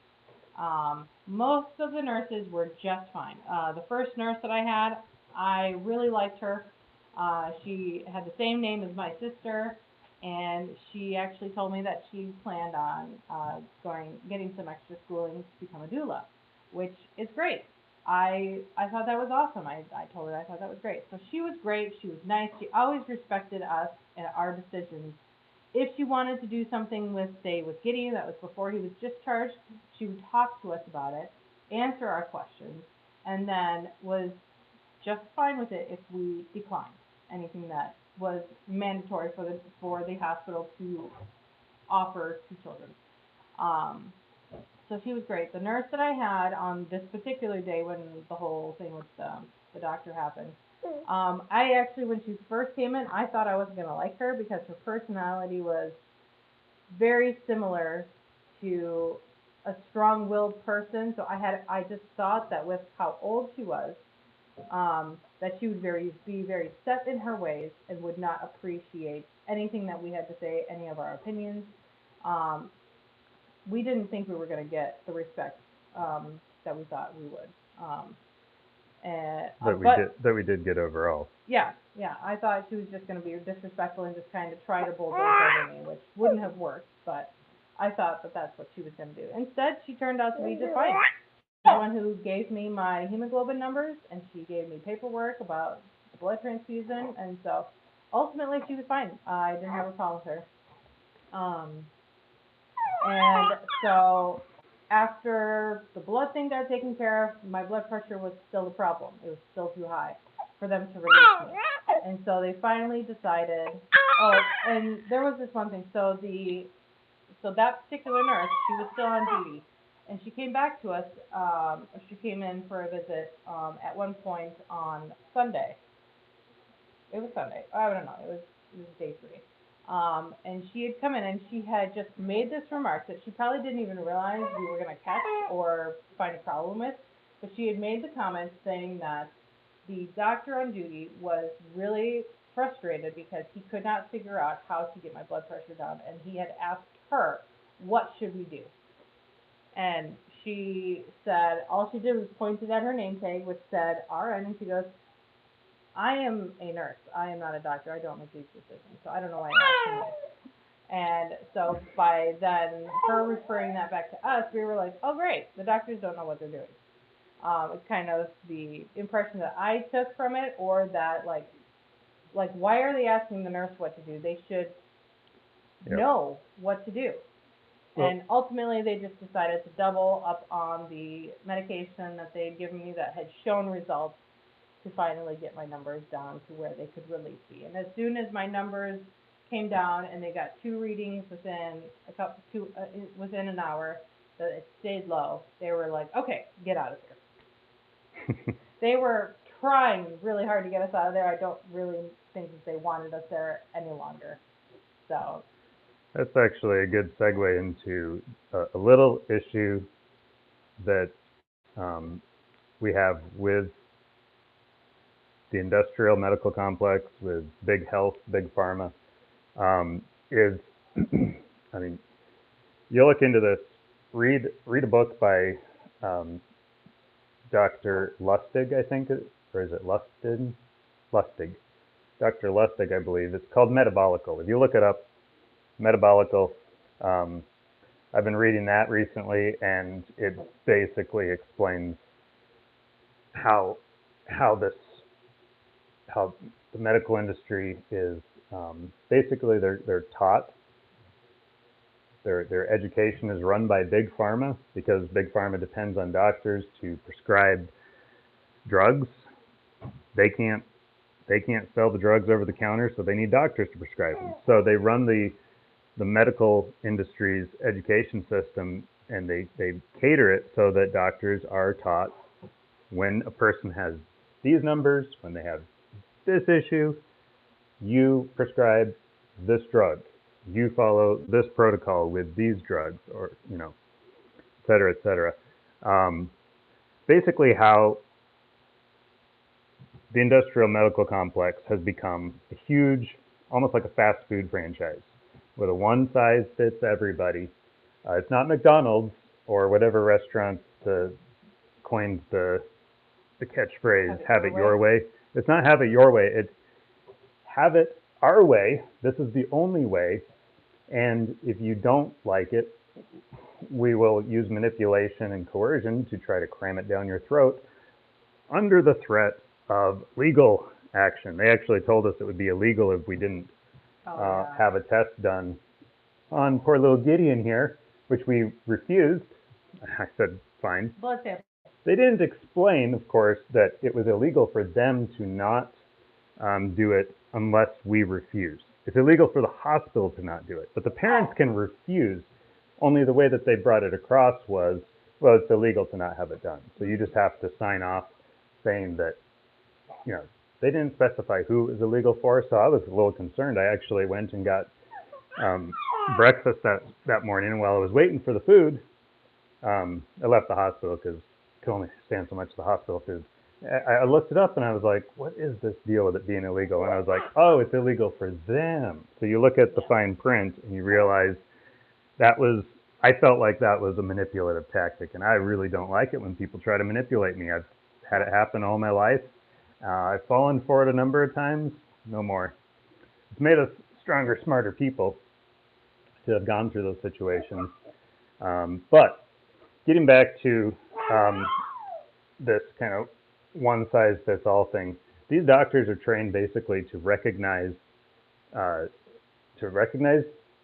Most of the nurses were just fine. The first nurse that I had, I really liked her. She had the same name as my sister, and she actually told me that she planned on getting some extra schooling to become a doula, which is great. I thought that was awesome. I told her I thought that was great. So she was great. She was nice. She always respected us and our decisions. If she wanted to do something with, say, with Gideon, that was before he was discharged, she would talk to us about it, answer our questions, and then was just fine with it if we declined anything that was mandatory for the hospital to offer to children. Um, so she was great. The nurse that I had on this particular day when the whole thing with the doctor happened, I actually, when she first came in, I thought I wasn't going to like her because her personality was very similar to a strong-willed person. So I just thought that with how old she was, that she would be very set in her ways and would not appreciate anything that we had to say, any of our opinions. Um, we didn't think we were going to get the respect that we thought we would. That we did get overall. Yeah, yeah. I thought she was just going to be disrespectful and just kind of try to bulldoze over me, which wouldn't have worked. But I thought that that's what she was going to do. Instead, she turned out to be just fine. She's the one who gave me my hemoglobin numbers, and she gave me paperwork about the blood transfusion, and so ultimately she was fine. I didn't have a problem with her. And so after the blood thing got taken care of, my blood pressure was still a problem. It was still too high for them to release me. And so they finally decided, oh, and there was this one thing. So that particular nurse, she was still on duty. And she came back to us, she came in for a visit at one point on Sunday. It was Sunday. I don't know. It was day 3. And she had come in and she had just made this remark that she probably didn't even realize we were going to catch or find a problem with. But she had made the comment saying that the doctor on duty was really frustrated because he could not figure out how to get my blood pressure down, and he had asked her, what should we do? And she said, all she did was pointed at her name tag, which said RN, and she goes, I am a nurse. I am not a doctor. I don't make these decisions. So I don't know why you're asking me. And so by then her referring that back to us, we were like, oh great, the doctors don't know what they're doing. It's kind of the impression that I took from it, or that like why are they asking the nurse what to do? They should know what to do. And ultimately, they just decided to double up on the medication that they had given me that had shown results to finally get my numbers down to where they could release me. And as soon as my numbers came down and they got 2 readings within within an hour, that it stayed low, they were like, "Okay, get out of here." They were trying really hard to get us out of there. I don't really think that they wanted us there any longer. So That's actually a good segue into a little issue that we have with the industrial medical complex, with big health, big pharma, is, I mean, you look into this, read a book by Dr. Lustig, I think, or is it Lustig? Lustig. Dr. Lustig, I believe. It's called Metabolical. If you look it up, Metabolical, I've been reading that recently, and it basically explains how the medical industry is basically they're taught, their education is run by big pharma, because big pharma depends on doctors to prescribe drugs. They can't sell the drugs over the counter, so they need doctors to prescribe them. So they run the medical industry's education system, and they cater it so that doctors are taught, when a person has these numbers, when they have this issue, you prescribe this drug, you follow this protocol with these drugs, or et cetera, et cetera. Basically, how the industrial medical complex has become a huge, almost like a fast food franchise, where the one size fits everybody. It's not McDonald's or whatever restaurant coined the catchphrase "Have it your way." It's not "Have it your way." It's "Have it our way." This is the only way, and if you don't like it, we will use manipulation and coercion to try to cram it down your throat, under the threat of legal action. They actually told us it would be illegal if we didn't have a test done on poor little Gideon here, which we refused. I said, fine. blood sample. They didn't explain, of course, that it was illegal for them to not do it unless we refuse. It's illegal for the hospital to not do it, but the parents can refuse. Only the way that they brought it across was, well, it's illegal to not have it done. So you just have to sign off saying that, they didn't specify who it was illegal for. So I was a little concerned. I actually went and got breakfast that morning, and while I was waiting for the food, I left the hospital because I could only stand so much of the hospital food. I looked it up and I was like, what is this deal with it being illegal? And I was like, oh, it's illegal for them. So you look at the fine print and you realize I felt like that was a manipulative tactic, and I really don't like it when people try to manipulate me. I've had it happen all my life. I've fallen for it a number of times. No more. It's made us stronger, smarter people to have gone through those situations. But getting back to this kind of one-size-fits-all thing, these doctors are trained basically to recognize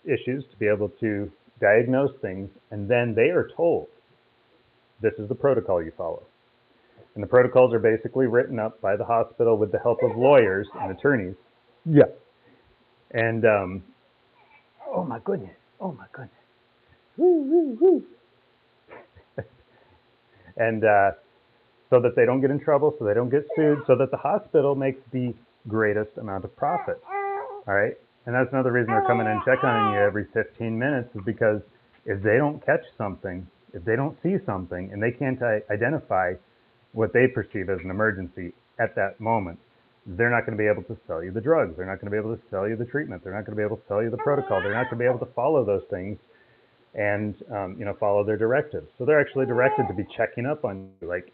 issues, to be able to diagnose things, and then they are told, this is the protocol you follow. And the protocols are basically written up by the hospital with the help of lawyers and attorneys. Yeah. And, oh my goodness. Woo, woo, woo. And so that they don't get in trouble, so they don't get sued, so that the hospital makes the greatest amount of profit. All right? And that's another reason they're coming and checking on you every 15 minutes, is because if they don't catch something, if they don't see something, and they can't identify what they perceive as an emergency at that moment, they're not going to be able to sell you the drugs. They're not going to be able to sell you the treatment. They're not going to be able to sell you the protocol. They're not going to be able to follow those things and follow their directives. So they're actually directed to be checking up on you. Like,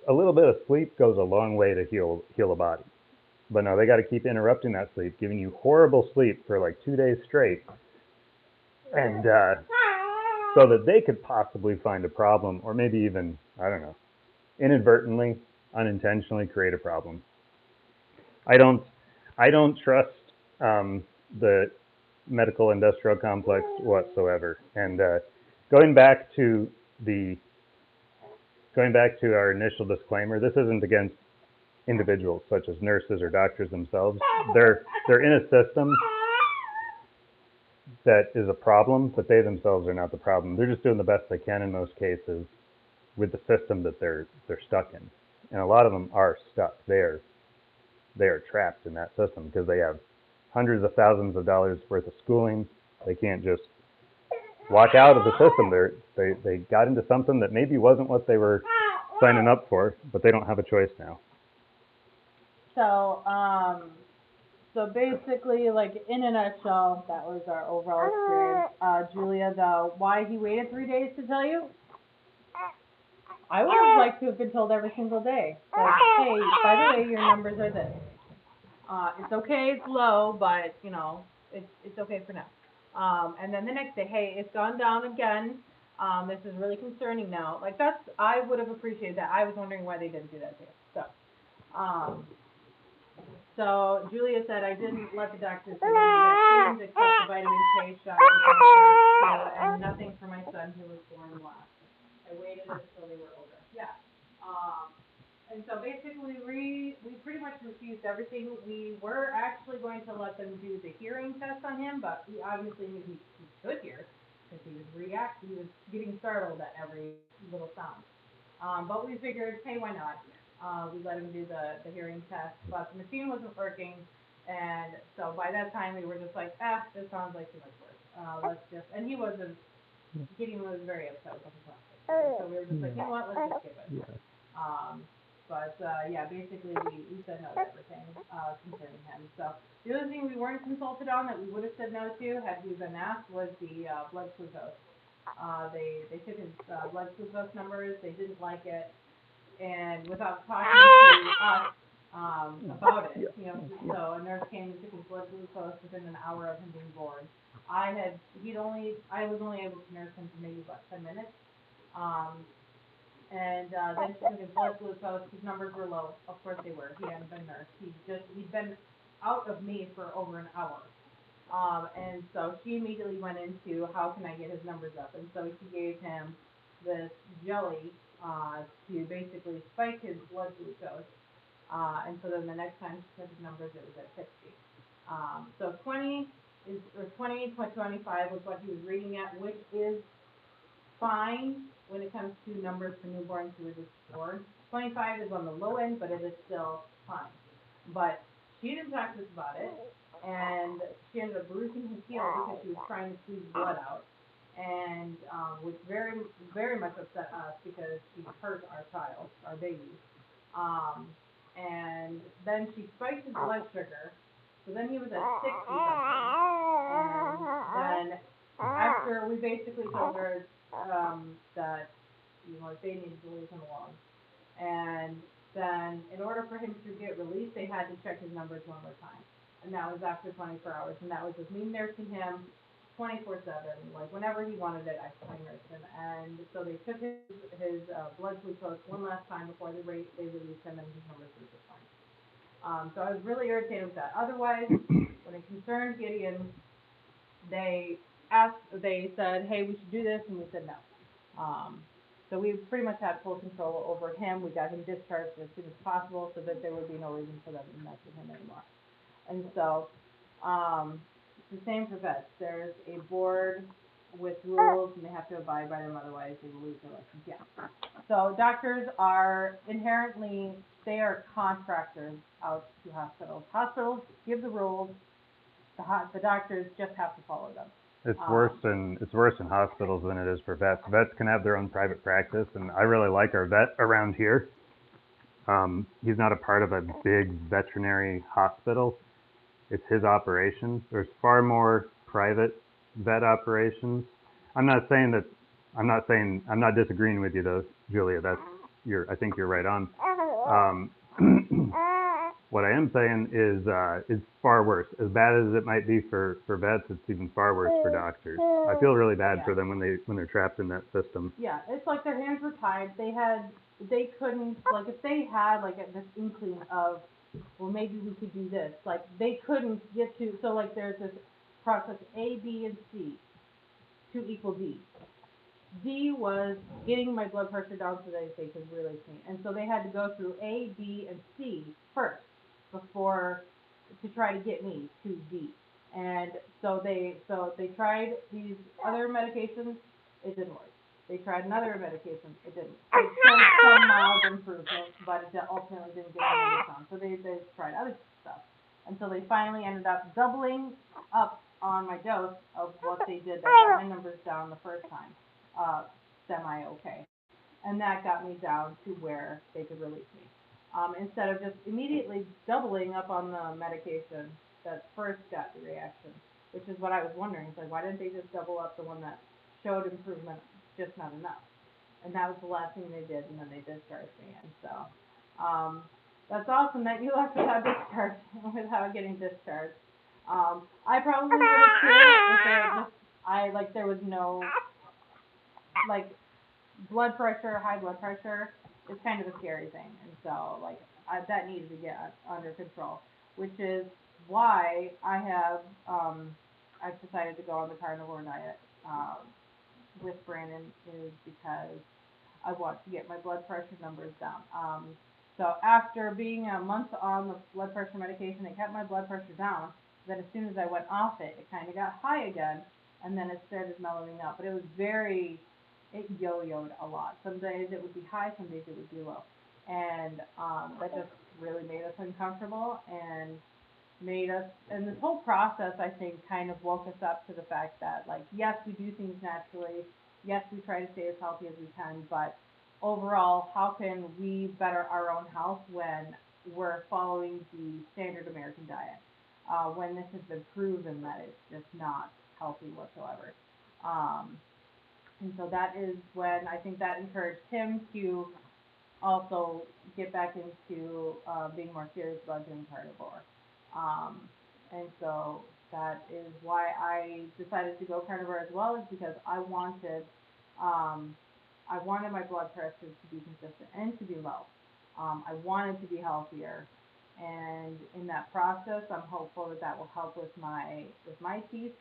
a little bit of sleep goes a long way to heal a body. But no, they got to keep interrupting that sleep, giving you horrible sleep for like 2 days straight, and so that they could possibly find a problem, or maybe even, I don't know, inadvertently, unintentionally create a problem. I don't trust the medical industrial complex whatsoever. And going back to the going back to our initial disclaimer, this isn't against individuals such as nurses or doctors themselves. They're in a system that is a problem, but they themselves are not the problem. They're just doing the best they can in most cases with the system that they're stuck in. And a lot of them are stuck. They are trapped in that system because they have hundreds of thousands of dollars worth of schooling. They can't just walk out of the system. They got into something that maybe wasn't what they were signing up for, but they don't have a choice now. So, so basically, like in a nutshell, that was our overall experience. Julia, though, why he waited 3 days to tell you? I would have liked to have been told every single day. Like, hey, by the way, your numbers are this. It's okay, it's low, but you know, it's okay for now. And then the next day, hey, it's gone down again. This is really concerning now. Like I would have appreciated that. I was wondering why they didn't do that too. Um, so Julia said I didn't let the doctors give any vaccines except the vitamin K shot with my first two, and nothing for my son who was born last. I waited until they were older. Yeah. Um, and so basically, we pretty much refused everything. We were actually going to let them do the hearing test on him, but we obviously knew he could hear because he was getting startled at every little sound. But we figured, hey, why not? We let him do the hearing test, but the machine wasn't working, and so by that time we were just like, this sounds like too much work. Let's just, and he wasn't, Gideon was very upset with the process, so we were just like, you know what, let's just skip it. Yeah. Um, but yeah, basically we said no to everything concerning him. So the other thing we weren't consulted on that we would have said no to had we been asked was the blood glucose. They took his blood glucose numbers. They didn't like it, and without talking to us about it, you know, so a nurse came and took his blood glucose within an hour of him being born. I was only able to nurse him for maybe about 10 minutes. Um, and then she took his blood glucose. His numbers were low. Of course they were. He hadn't been nursed. He'd been out of me for over an hour. And so she immediately went into how can I get his numbers up, and so she gave him this jelly to basically spike his blood glucose. And so then the next time she took his numbers, it was at 60. So 20.25 was what he was reading at, which is fine when it comes to numbers for newborns who are just born. 25 is on the low end, but it is still fine. But she didn't talk to us about it, and she ended up bruising his heel because she was trying to squeeze blood out, and which very much upset us because she hurt our child, our baby. Um, and then she spiked his blood sugar, so then he was at 60 something, and then after we basically told her that you know they needed to leave him alone, and then in order for him to get released, they had to check his numbers one more time, and that was after 24 hours, and that was with me nursing him 24/7, like whenever he wanted it, I nursed him, and so they took his blood glucose one last time before they released him, and his numbers were just fine. So I was really irritated with that. Otherwise, when it concerned Gideon, they said, hey, we should do this, and we said no. Um, so we pretty much had full control over him. We got him discharged as soon as possible so that there would be no reason for them to mess with him anymore. And so it's the same for vets. There's a board with rules, and they have to abide by them, otherwise they will lose their license. Yeah. So doctors are inherently, they are contractors out to hospitals. Hospitals give the rules, the doctors just have to follow them. It's worse in hospitals than it is for vets. Vets can have their own private practice, and I really like our vet around here. He's not a part of a big veterinary hospital. It's his operation. There's far more private vet operations. I'm not saying that. I'm not disagreeing with you though, Julia. I think you're right on. What I am saying is it's far worse. As bad as it might be for vets, it's even far worse for doctors. I feel really bad for them when they're trapped in that system. Yeah, it's like their hands were tied. They couldn't, like if they had like this inkling of, well maybe we could do this, like they couldn't get to, so like there's this process A, B, and C to equal D. D was getting my blood pressure down so that they could release me. And so they had to go through A, B, and C first before to try to get me to D. And so they tried these other medications, it didn't work. They tried another medication, it didn't. It showed some mild improvement, but it ultimately didn't get anything down. So they tried other stuff until they finally ended up doubling up on my dose of what they did that got my numbers down the first time, semi-okay. And that got me down to where they could release me. Instead of just immediately doubling up on the medication that first got the reaction, which is what I was wondering. It's like, why didn't they just double up the one that showed improvement, just not enough? And that was the last thing they did, and then they discharged me. And so that's awesome that you left without discharge, without getting discharged. I probably would have too if it just there was no like blood pressure, high blood pressure is kind of a scary thing, and so that needs to get under control, which is why I've decided to go on the carnivore diet with Brandon, is because I want to get my blood pressure numbers down. So after being a month on the blood pressure medication, it kept my blood pressure down. Then as soon as I went off it, it kind of got high again, and then it started mellowing out. But it yo-yoed a lot. Some days it would be high, some days it would be low. And that just really made us uncomfortable and and this whole process, I think, kind of woke us up to the fact that, yes, we do things naturally. Yes, we try to stay as healthy as we can, but overall, how can we better our own health when we're following the standard American diet? When this has been proven that it's just not healthy whatsoever. Um, and so that is when I think that encouraged him to also get back into being more serious about doing carnivore. Um, and so that is why I decided to go carnivore as well, is because um, I wanted my blood pressure to be consistent and to be low. I wanted to be healthier, and in that process, I'm hopeful that that will help with my teeth.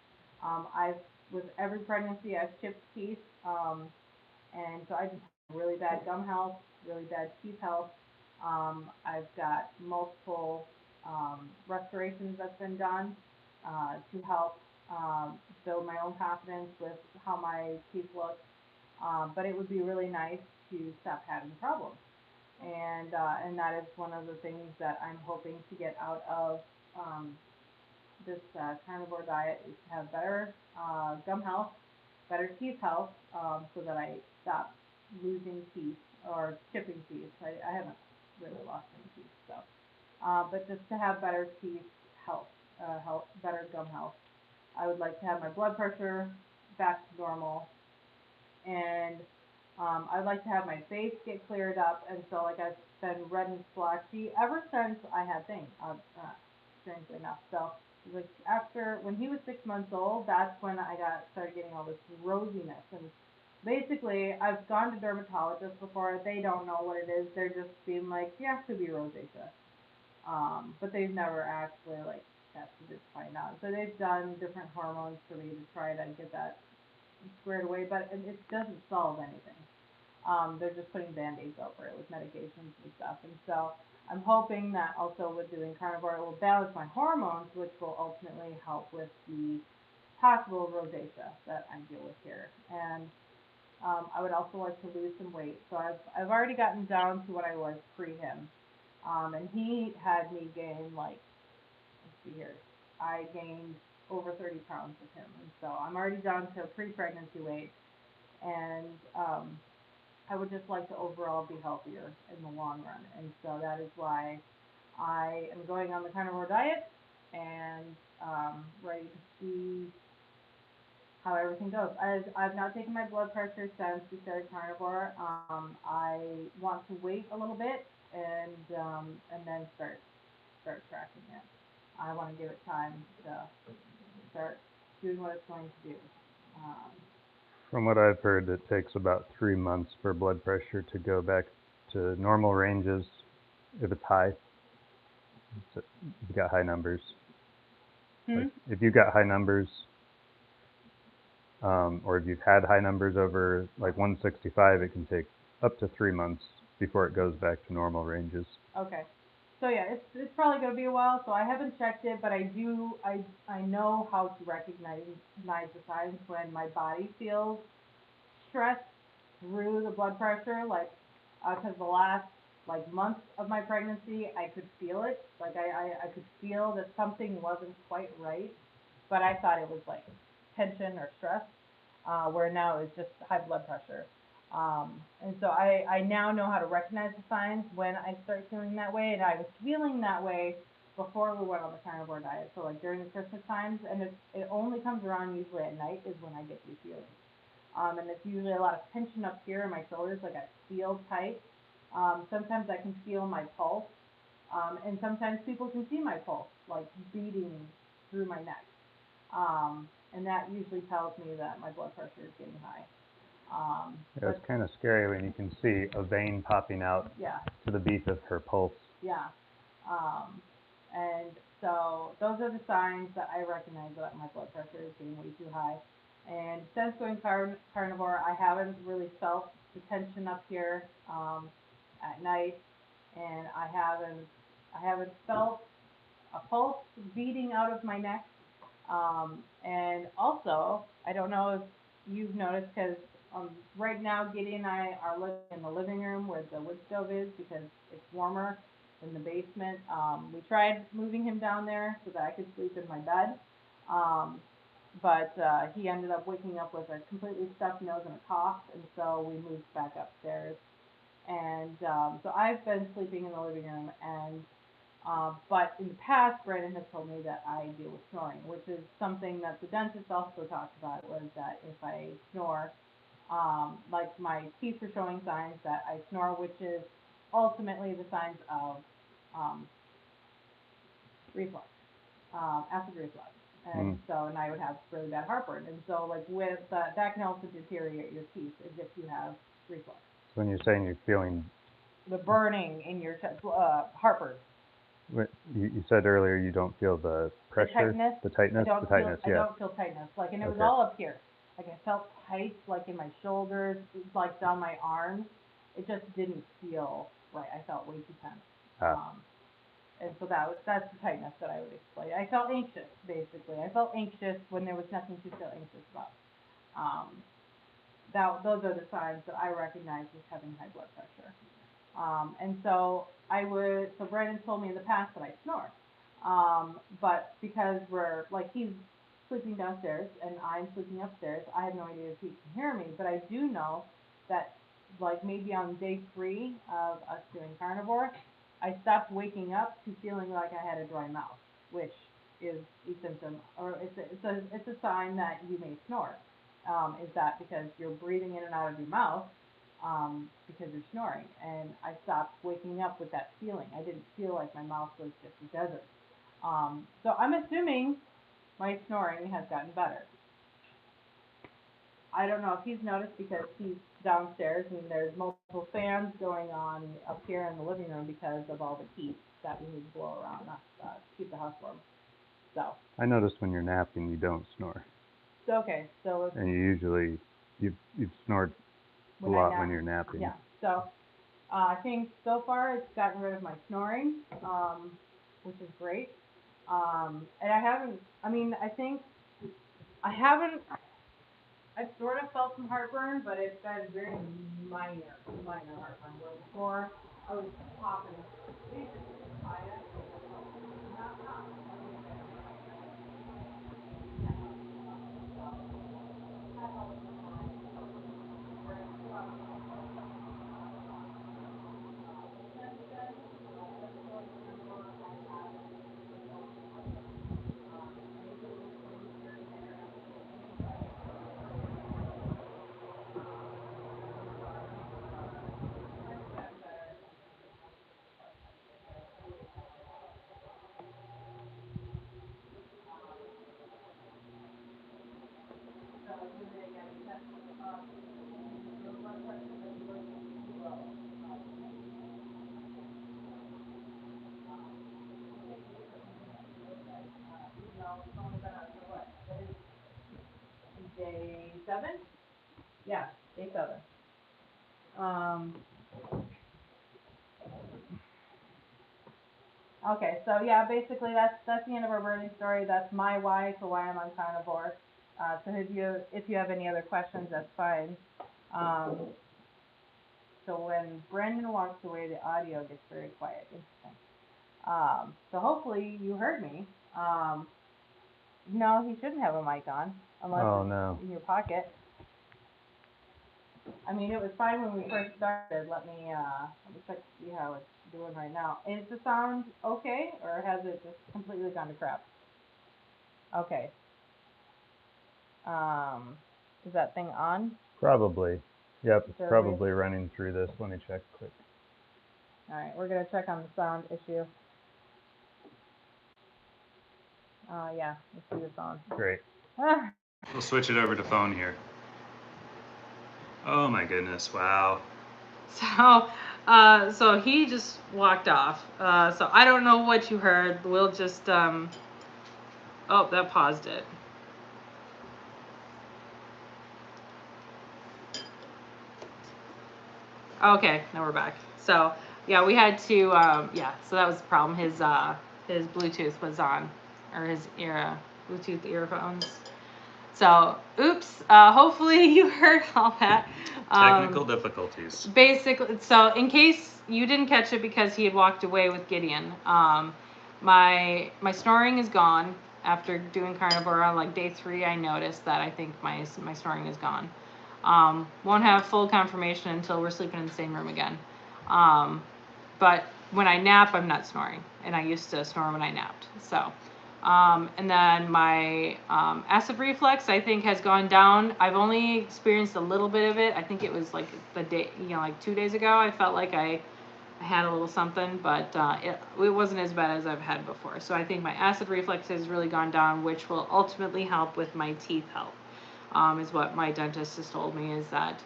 I've with every pregnancy, I've chipped teeth, and so I just have really bad gum health, really bad teeth health. I've got multiple restorations that's been done to help build my own confidence with how my teeth look. But it would be really nice to stop having problems, and that is one of the things that I'm hoping to get out of um, this carnivore diet, is to have better gum health, better teeth health, so that I stop losing teeth or chipping teeth. I haven't really lost any teeth, so but just to have better teeth health, better gum health. I would like to have my blood pressure back to normal, and I'd like to have my face get cleared up, and so I've been red and splotchy ever since I had things. Strangely enough, so like after when he was 6 months old, that's when I got started getting all this rosiness, and basically I've gone to dermatologists before. They don't know what it is. They're just being like, yeah, it could be rosacea, but they've never actually tested it to find out. So they've done different hormones for me to try to get that squared away, but it doesn't solve anything. They're just putting band-aids over it with medications and stuff. And so I'm hoping that also with doing carnivore, it will balance my hormones, which will ultimately help with the possible rosacea that I deal with here. And I would also like to lose some weight. So I've already gotten down to what I was pre him. And he had me gain let's see here, I gained over 30 pounds with him. And so I'm already down to pre-pregnancy weight. And I would just like to overall be healthier in the long run. And so that is why I am going on the carnivore diet and ready to see how everything goes. I've not taken my blood pressure since we started carnivore. I want to wait a little bit and then start tracking it. I want to give it time to start doing what it's going to do. Um, From what I've heard, it takes about 3 months for blood pressure to go back to normal ranges if it's high. You've got high numbers. Like if you got high numbers, or if you've had high numbers over like 165, it can take up to 3 months before it goes back to normal ranges. Okay. So yeah, it's probably gonna be a while. So I haven't checked it, but I know how to recognize the signs when my body feels stress through the blood pressure, like, because the last like month of my pregnancy, I could feel it. Like I could feel that something wasn't quite right, but I thought it was like tension or stress, where now it's just high blood pressure. And so I now know how to recognize the signs when I start feeling that way, and I was feeling that way before we went on the carnivore diet. So like during the Christmas times, and it only comes around usually at night is when I get these feelings. And it's usually a lot of tension up here in my shoulders, like I feel tight. Sometimes I can feel my pulse, and sometimes people can see my pulse, like beating through my neck. And that usually tells me that my blood pressure is getting high. Yeah, it's kind of scary when you can see a vein popping out Yeah, to the beat of her pulse. yeah. Um, and so those are the signs that I recognize that my blood pressure is getting way too high. And since going carnivore, I haven't really felt the tension up here, at night, and I haven't felt a pulse beating out of my neck. And also, I don't know if you've noticed, because right now Gideon and I are living in the living room where the wood stove is because it's warmer than the basement. We tried moving him down there so that I could sleep in my bed, um, but he ended up waking up with a completely stuffed nose and a cough, and so we moved back upstairs. And so I've been sleeping in the living room, and but in the past, Brandon has told me that I deal with snoring, which is something that the dentist also talked about, was that if I snore, like my teeth are showing signs that I snore, which is ultimately the signs of um, reflux, acid reflux. And Mm. so, and I would have really bad heartburn. And so, like with that can also deteriorate your teeth if you have reflux. So when you're saying you're feeling, The burning in your heartburn. you said earlier you don't feel the The pressure, tightness. the tightness, I yeah. don't feel tightness. Like, and it was Okay. all up here. Like I felt tight, like in my shoulders, like down my arms. It just didn't feel right. I felt way too tense. Ah, And so that's the tightness that I would explain. I felt anxious, basically. I felt anxious when there was nothing to feel anxious about. Um, those are the signs that I recognize as having high blood pressure. And so so Brandon told me in the past that I snore. But because we're like, he's sleeping downstairs and I'm sleeping upstairs, I have no idea if he can hear me, but I do know that like maybe on day 3 of us doing carnivore, I stopped waking up to feeling like I had a dry mouth, which is a symptom, or it's a sign that you may snore. Is that because you're breathing in and out of your mouth, because you're snoring. And I stopped waking up with that feeling. I didn't feel like my mouth was just a desert. So I'm assuming my snoring has gotten better. I don't know if he's noticed because he's downstairs and there's multiple fans going on up here in the living room because of all the heat that we need to blow around us, to keep the house warm. So, I noticed when you're napping you don't snore, okay, so and you've snored a when I lot when nap, you're napping. yeah. So I think so far it's gotten rid of my snoring, which is great. And I haven't, I mean, I think I haven't, I've sort of felt some heartburn, but it's been very minor heartburn. Where before I was popping, basically quiet, not like I said, that helps with my where throughout the day. But since then, since going carnivore, I haven't really felt any heartburn. Maybe a little pain here and there after eating, but it's gotten better. day 7? Yeah, day 7. Okay, so yeah, basically that's the end of our birding story. That's my why for why I'm on carnivore. So if you have any other questions, that's fine. Um, so when Brandon walks away, the audio gets very quiet. Interesting. So hopefully you heard me. No, he shouldn't have a mic on unless Oh it's no. in your pocket. I mean, it was fine when we first started. Let me check to see how it's doing right now. Is the sound okay, or has it just completely gone to crap? Okay. Is that thing on? Probably. Yep, it's So probably running through this. Let me check quick. All right, we're gonna check on the sound issue. Yeah, let's see the sound. Great. Ah. We'll switch it over to phone here. Oh my goodness! Wow. So he just walked off. So I don't know what you heard. We'll just oh, that paused it. Okay, now we're back. So yeah, we had to yeah, so that was the problem. His Bluetooth was on, or his Bluetooth earphones. So oops. Hopefully you heard all that. Technical difficulties. Basically, so in case you didn't catch it because he had walked away with Gideon, my snoring is gone. After doing carnivore on like day 3, I noticed that I think my snoring is gone. Won't have full confirmation until we're sleeping in the same room again. But when I nap, I'm not snoring, and I used to snore when I napped. So, and then my acid reflux, I think, has gone down. I've only experienced a little bit of it. I think it was like the day, like 2 days ago. I felt like I had a little something, but it wasn't as bad as I've had before. So I think my acid reflux has really gone down, which will ultimately help with my teeth health. Is what my dentist has told me, is that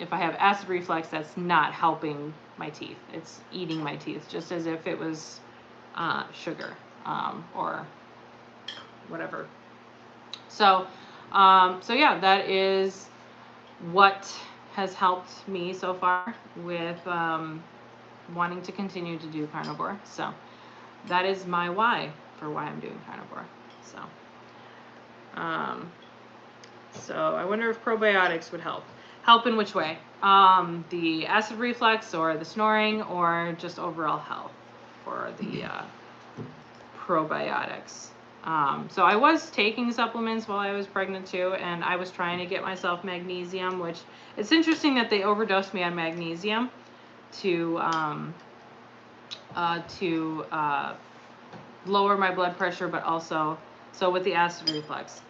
if I have acid reflux, that's not helping my teeth. It's eating my teeth, just as if it was sugar or whatever. So, so yeah, that is what has helped me so far with wanting to continue to do carnivore. So that is my why for why I'm doing carnivore. So, so I wonder if probiotics would help. Help in which way? The acid reflux, or the snoring, or just overall health for the probiotics. So I was taking supplements while I was pregnant too, and I was trying to get myself magnesium, which it's interesting that they overdosed me on magnesium to lower my blood pressure, but also so with the acid reflux.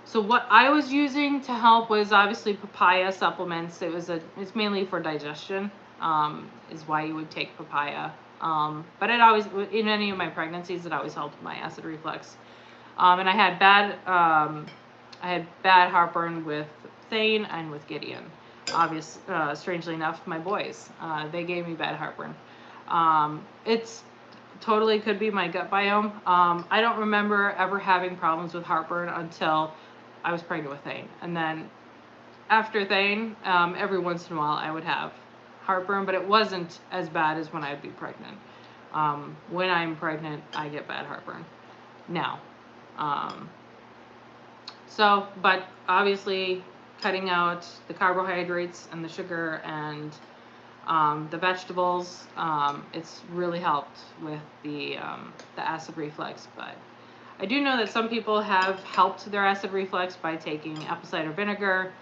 So what I was using to help was obviously papaya supplements. It's mainly for digestion, is why you would take papaya. But it always, in any of my pregnancies, it always helped my acid reflux. And I had bad heartburn with Thane and with Gideon. Strangely enough, my boys, they gave me bad heartburn. It's totally could be my gut biome. I don't remember ever having problems with heartburn until I was pregnant with Thane. And then after Thane, every once in a while I would have heartburn, but it wasn't as bad as when I'd be pregnant. When I'm pregnant, I get bad heartburn now. But obviously cutting out the carbohydrates and the sugar and the vegetables, it's really helped with the acid reflux. But I do know that some people have helped their acid reflux by taking apple cider vinegar,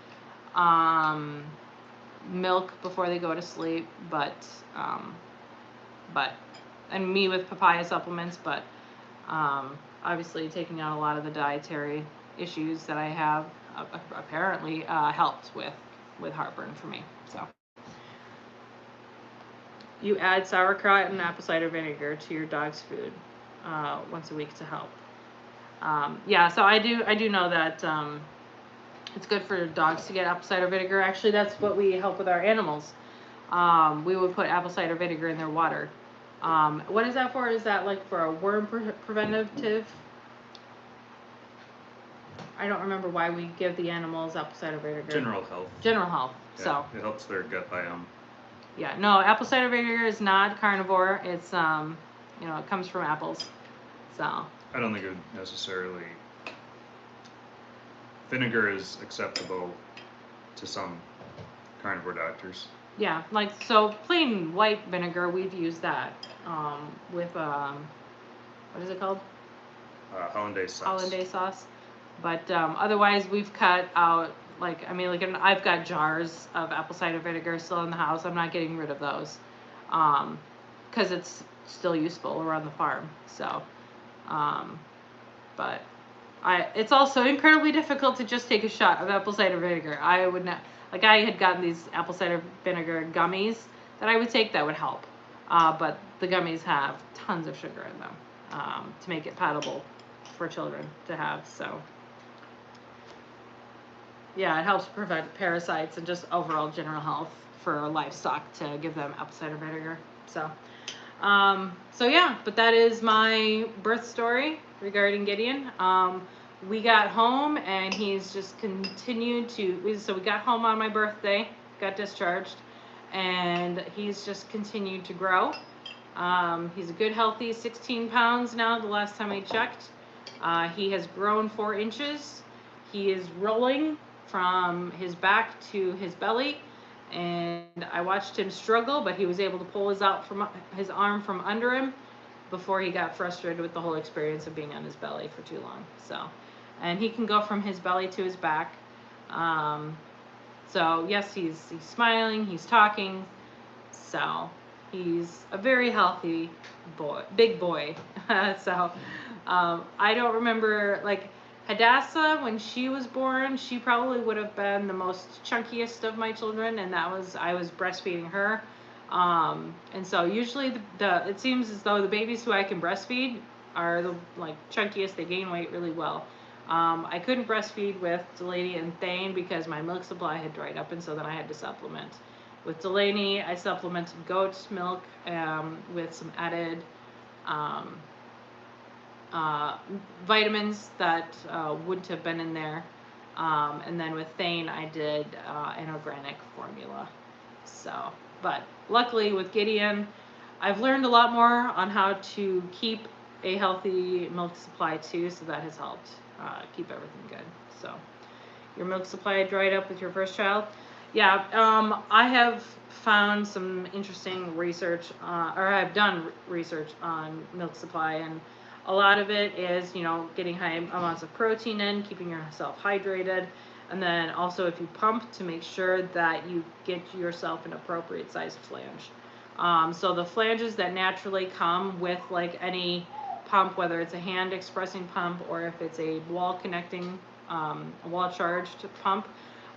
milk before they go to sleep, and me with papaya supplements, but obviously taking out a lot of the dietary issues that I have apparently helped with heartburn for me. So you add sauerkraut and apple cider vinegar to your dog's food once a week to help. Yeah, so I do know that it's good for dogs to get apple cider vinegar. Actually, that's what we help with our animals. We would put apple cider vinegar in their water. What is that for? Is that like for a worm preventative? I don't remember why we give the animals apple cider vinegar. General health. General health. Yeah, so it helps their gut biome. Yeah, no, apple cider vinegar is not carnivore. It's it comes from apples. So I don't think it would necessarily. Vinegar is acceptable to some carnivore doctors. yeah, like so plain white vinegar, we've used that with what is it called? Hollandaise sauce. Hollandaise sauce. But otherwise, we've cut out I've got jars of apple cider vinegar still in the house. I'm not getting rid of those because it's still useful around the farm. So, but it's also incredibly difficult to just take a shot of apple cider vinegar. I would not, I had gotten these apple cider vinegar gummies that I would take that would help. But the gummies have tons of sugar in them to make it palatable for children to have. So, yeah, it helps prevent parasites and just overall general health for livestock to give them apple cider vinegar. So, yeah, but that is my birth story regarding Gideon. We got home and he's just continued so we got home on my birthday, got discharged, and he's just continued to grow. He's a good, healthy 16 pounds now, the last time I checked. He has grown 4 inches. He is rolling from his back to his belly, and I watched him struggle, but he was able to pull his arm from under him before he got frustrated with the whole experience of being on his belly for too long. So, and he can go from his belly to his back. So yes, he's smiling, he's talking. So he's a very healthy boy, big boy. So I don't remember, Hadassah, when she was born, she probably would have been the most chunkiest of my children, and I was breastfeeding her. And so usually it seems as though the babies who I can breastfeed are the chunkiest. They gain weight really well. I couldn't breastfeed with Delaney and Thane because my milk supply had dried up, and so then I had to supplement. With Delaney, I supplemented goat milk with some added vitamins that wouldn't have been in there. And then with Thane, I did an organic formula. So, but luckily with Gideon, I've learned a lot more on how to keep a healthy milk supply too, so that has helped keep everything good. So, your milk supply dried up with your first child? Yeah, I have found some interesting research, or I've done research on milk supply, and a lot of it is, getting high amounts of protein in, keeping yourself hydrated, and then also if you pump, to make sure that you get yourself an appropriate sized flange. So the flanges that naturally come with any pump, whether it's a hand expressing pump or if it's a wall connecting, wall charged pump,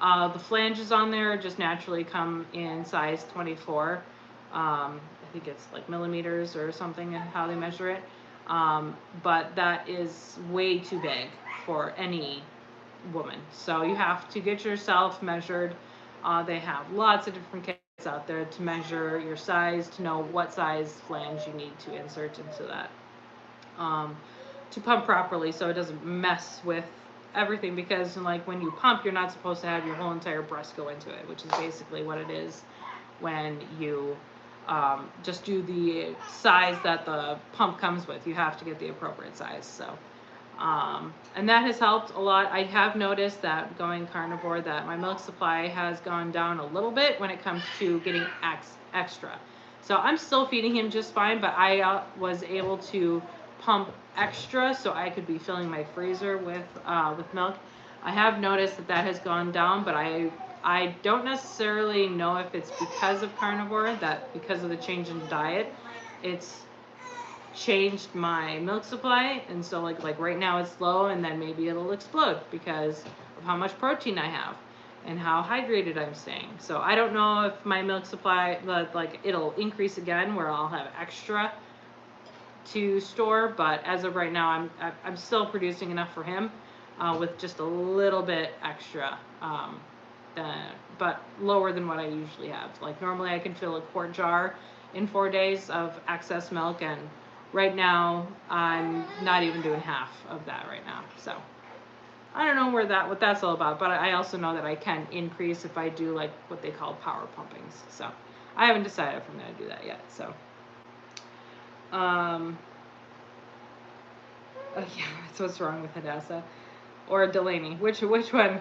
the flanges on there just naturally come in size 24. I think it's millimeters or something in how they measure it. But that is way too big for any woman. So you have to get yourself measured. They have lots of different kits out there to measure your size, to know what size flange you need to insert into that. To pump properly so it doesn't mess with everything, because when you pump, you're not supposed to have your whole entire breast go into it, which is basically what it is when you just do the size that the pump comes with. You have to get the appropriate size. So, and that has helped a lot. I have noticed that going carnivore, that my milk supply has gone down a little bit when it comes to getting extra. So I'm still feeding him just fine, but I was able to pump extra so I could be filling my freezer with milk. I have noticed that has gone down, but I don't necessarily know if it's because of carnivore, that because of the change in diet, it's changed my milk supply, and so like right now it's low, and then maybe it'll explode because of how much protein I have and how hydrated I'm staying. So I don't know if my milk supply, it'll increase again where I'll have extra to store, but as of right now, I'm still producing enough for him with just a little bit extra, but lower than what I usually have. Normally I can fill a quart jar in 4 days of excess milk, and right now I'm not even doing half of that right now. So I don't know what that's all about, but I also know that I can increase if I do like what they call power pumpings. So I haven't decided if I'm going to do that yet. So, oh yeah, that's what's wrong with Hadassah or Delaney. Which one?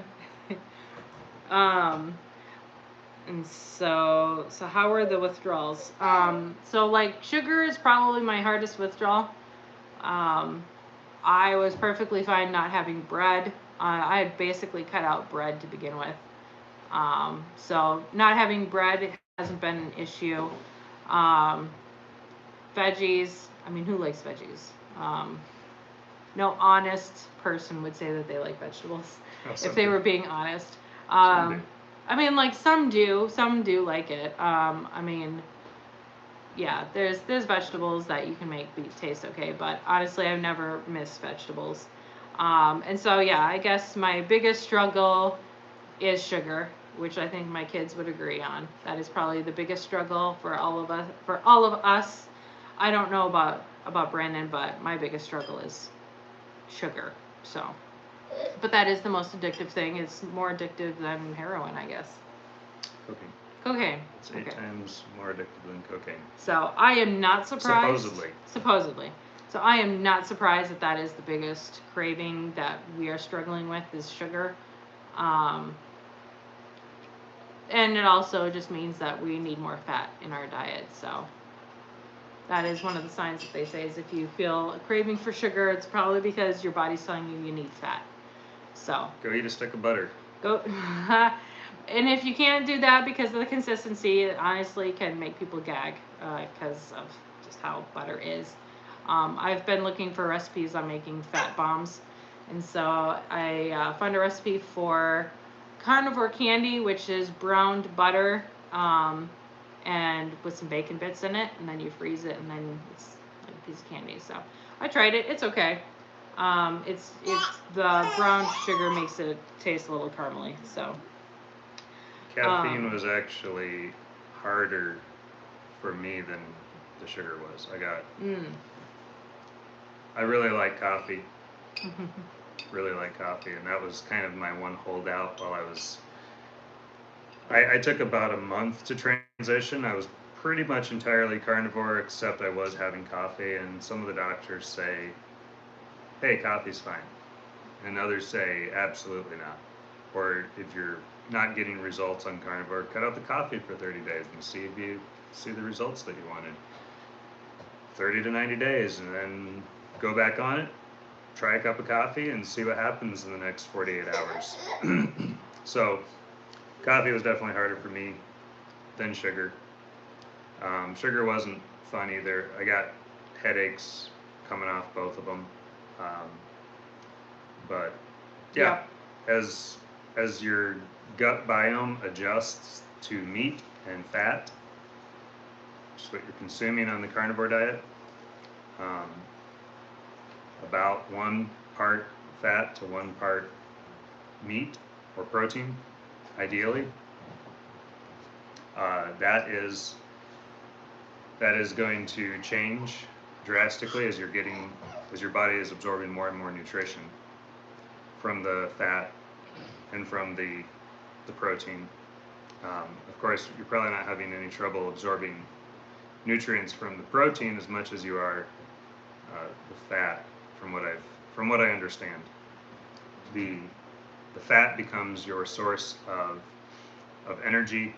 And so how are the withdrawals? So like sugar is probably my hardest withdrawal. I was perfectly fine not having bread. I had basically cut out bread to begin with. So not having bread hasn't been an issue. Veggies, I mean, who likes veggies? No honest person would say that they like vegetables, if they were being honest. I mean, like some do like it. I mean, yeah, there's vegetables that you can make taste okay, but honestly, I've never missed vegetables. And so yeah, I guess my biggest struggle is sugar, which I think my kids would agree on. That is probably the biggest struggle for all of us. I don't know about Brandon, but my biggest struggle is sugar. So, but that is the most addictive thing. It's more addictive than heroin, I guess. Cocaine. It's 8 times more addictive than cocaine. So I am not surprised. Supposedly. So I am not surprised that is the biggest craving that we are struggling with is sugar. And it also just means that we need more fat in our diet. So that is one of the signs that they say is if you feel a craving for sugar, it's probably because your body's telling you need fat. So go eat a stick of butter. Go. And if you can't do that because of the consistency, it honestly can make people gag because of just how butter is. I've been looking for recipes on making fat bombs. And so I found a recipe for carnivore candy, which is browned butter and with some bacon bits in it. And then you freeze it and then it's like a piece of candy. So I tried it. It's okay. It's the brown sugar makes it taste a little caramely. So caffeine was actually harder for me than the sugar was. I really like coffee. Really like coffee, and that was kind of my one holdout while I took about a month to transition. I was pretty much entirely carnivore, except I was having coffee, and some of the doctors say, hey, coffee's fine. And others say, absolutely not. Or if you're not getting results on carnivore, cut out the coffee for 30 days and see if you see the results that you wanted. 30 to 90 days, and then go back on it, try a cup of coffee, and see what happens in the next 48 hours. So coffee was definitely harder for me than sugar. Sugar wasn't fun either. I got headaches coming off both of them. But yeah, as your gut biome adjusts to meat and fat, just what you're consuming on the carnivore diet, about 1 part fat to 1 part meat or protein, ideally. That is going to change drastically as your body is absorbing more and more nutrition from the fat and from the protein. Of course, you're probably not having any trouble absorbing nutrients from the protein as much as you are the fat, from what I understand. The fat becomes your source of energy.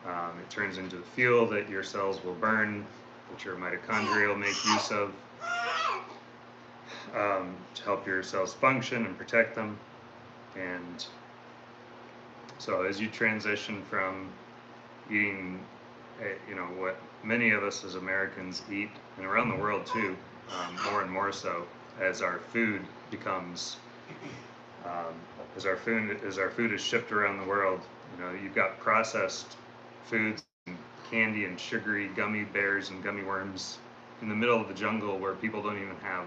It turns into fuel that your cells will burn, that your mitochondria will make use of to help your cells function and protect them. And so as you transition from eating, what many of us as Americans eat, and around the world too, more and more so, as our food becomes, as our food is shipped around the world, you've got processed foods and candy and sugary gummy bears and gummy worms in the middle of the jungle where people don't even have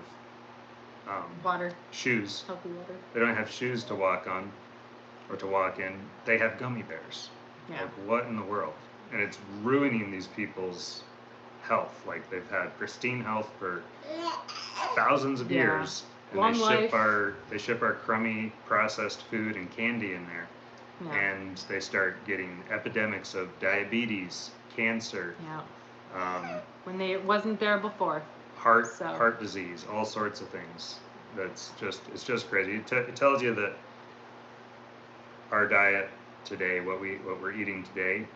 water, shoes. Healthy water. They don't have shoes to walk on or to walk in. They have gummy bears. Yeah. Like, what in the world? And it's ruining these people's health. Like, they've had pristine health for thousands of years, And Long life. They ship our crummy processed food and candy in there. Yeah. And they start getting epidemics of diabetes, cancer, Yeah. When it wasn't there before. heart disease, all sorts of things. It's just crazy. It tells you that our diet today, what we're eating today,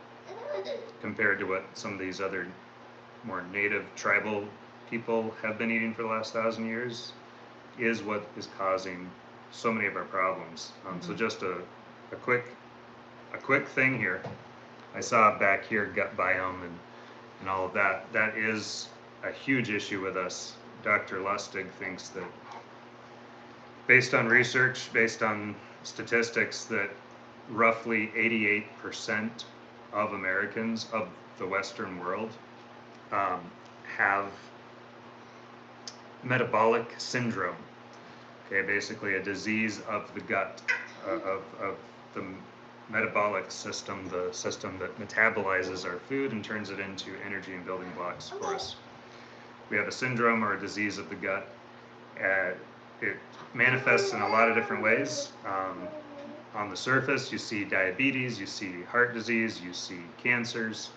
compared to what some of these other more native tribal people have been eating for the last 1,000 years, is what is causing so many of our problems. So just a quick thing here. I saw back here gut biome and all of that. That is a huge issue with us. Dr. Lustig thinks that, based on research, based on statistics, that roughly 88% of Americans of the Western world have metabolic syndrome. Okay, basically a disease of the gut, of the metabolic system, the system that metabolizes our food and turns it into energy and building blocks for us. We have a syndrome or a disease of the gut. It manifests in a lot of different ways. On the surface, you see diabetes, you see heart disease, you see cancers,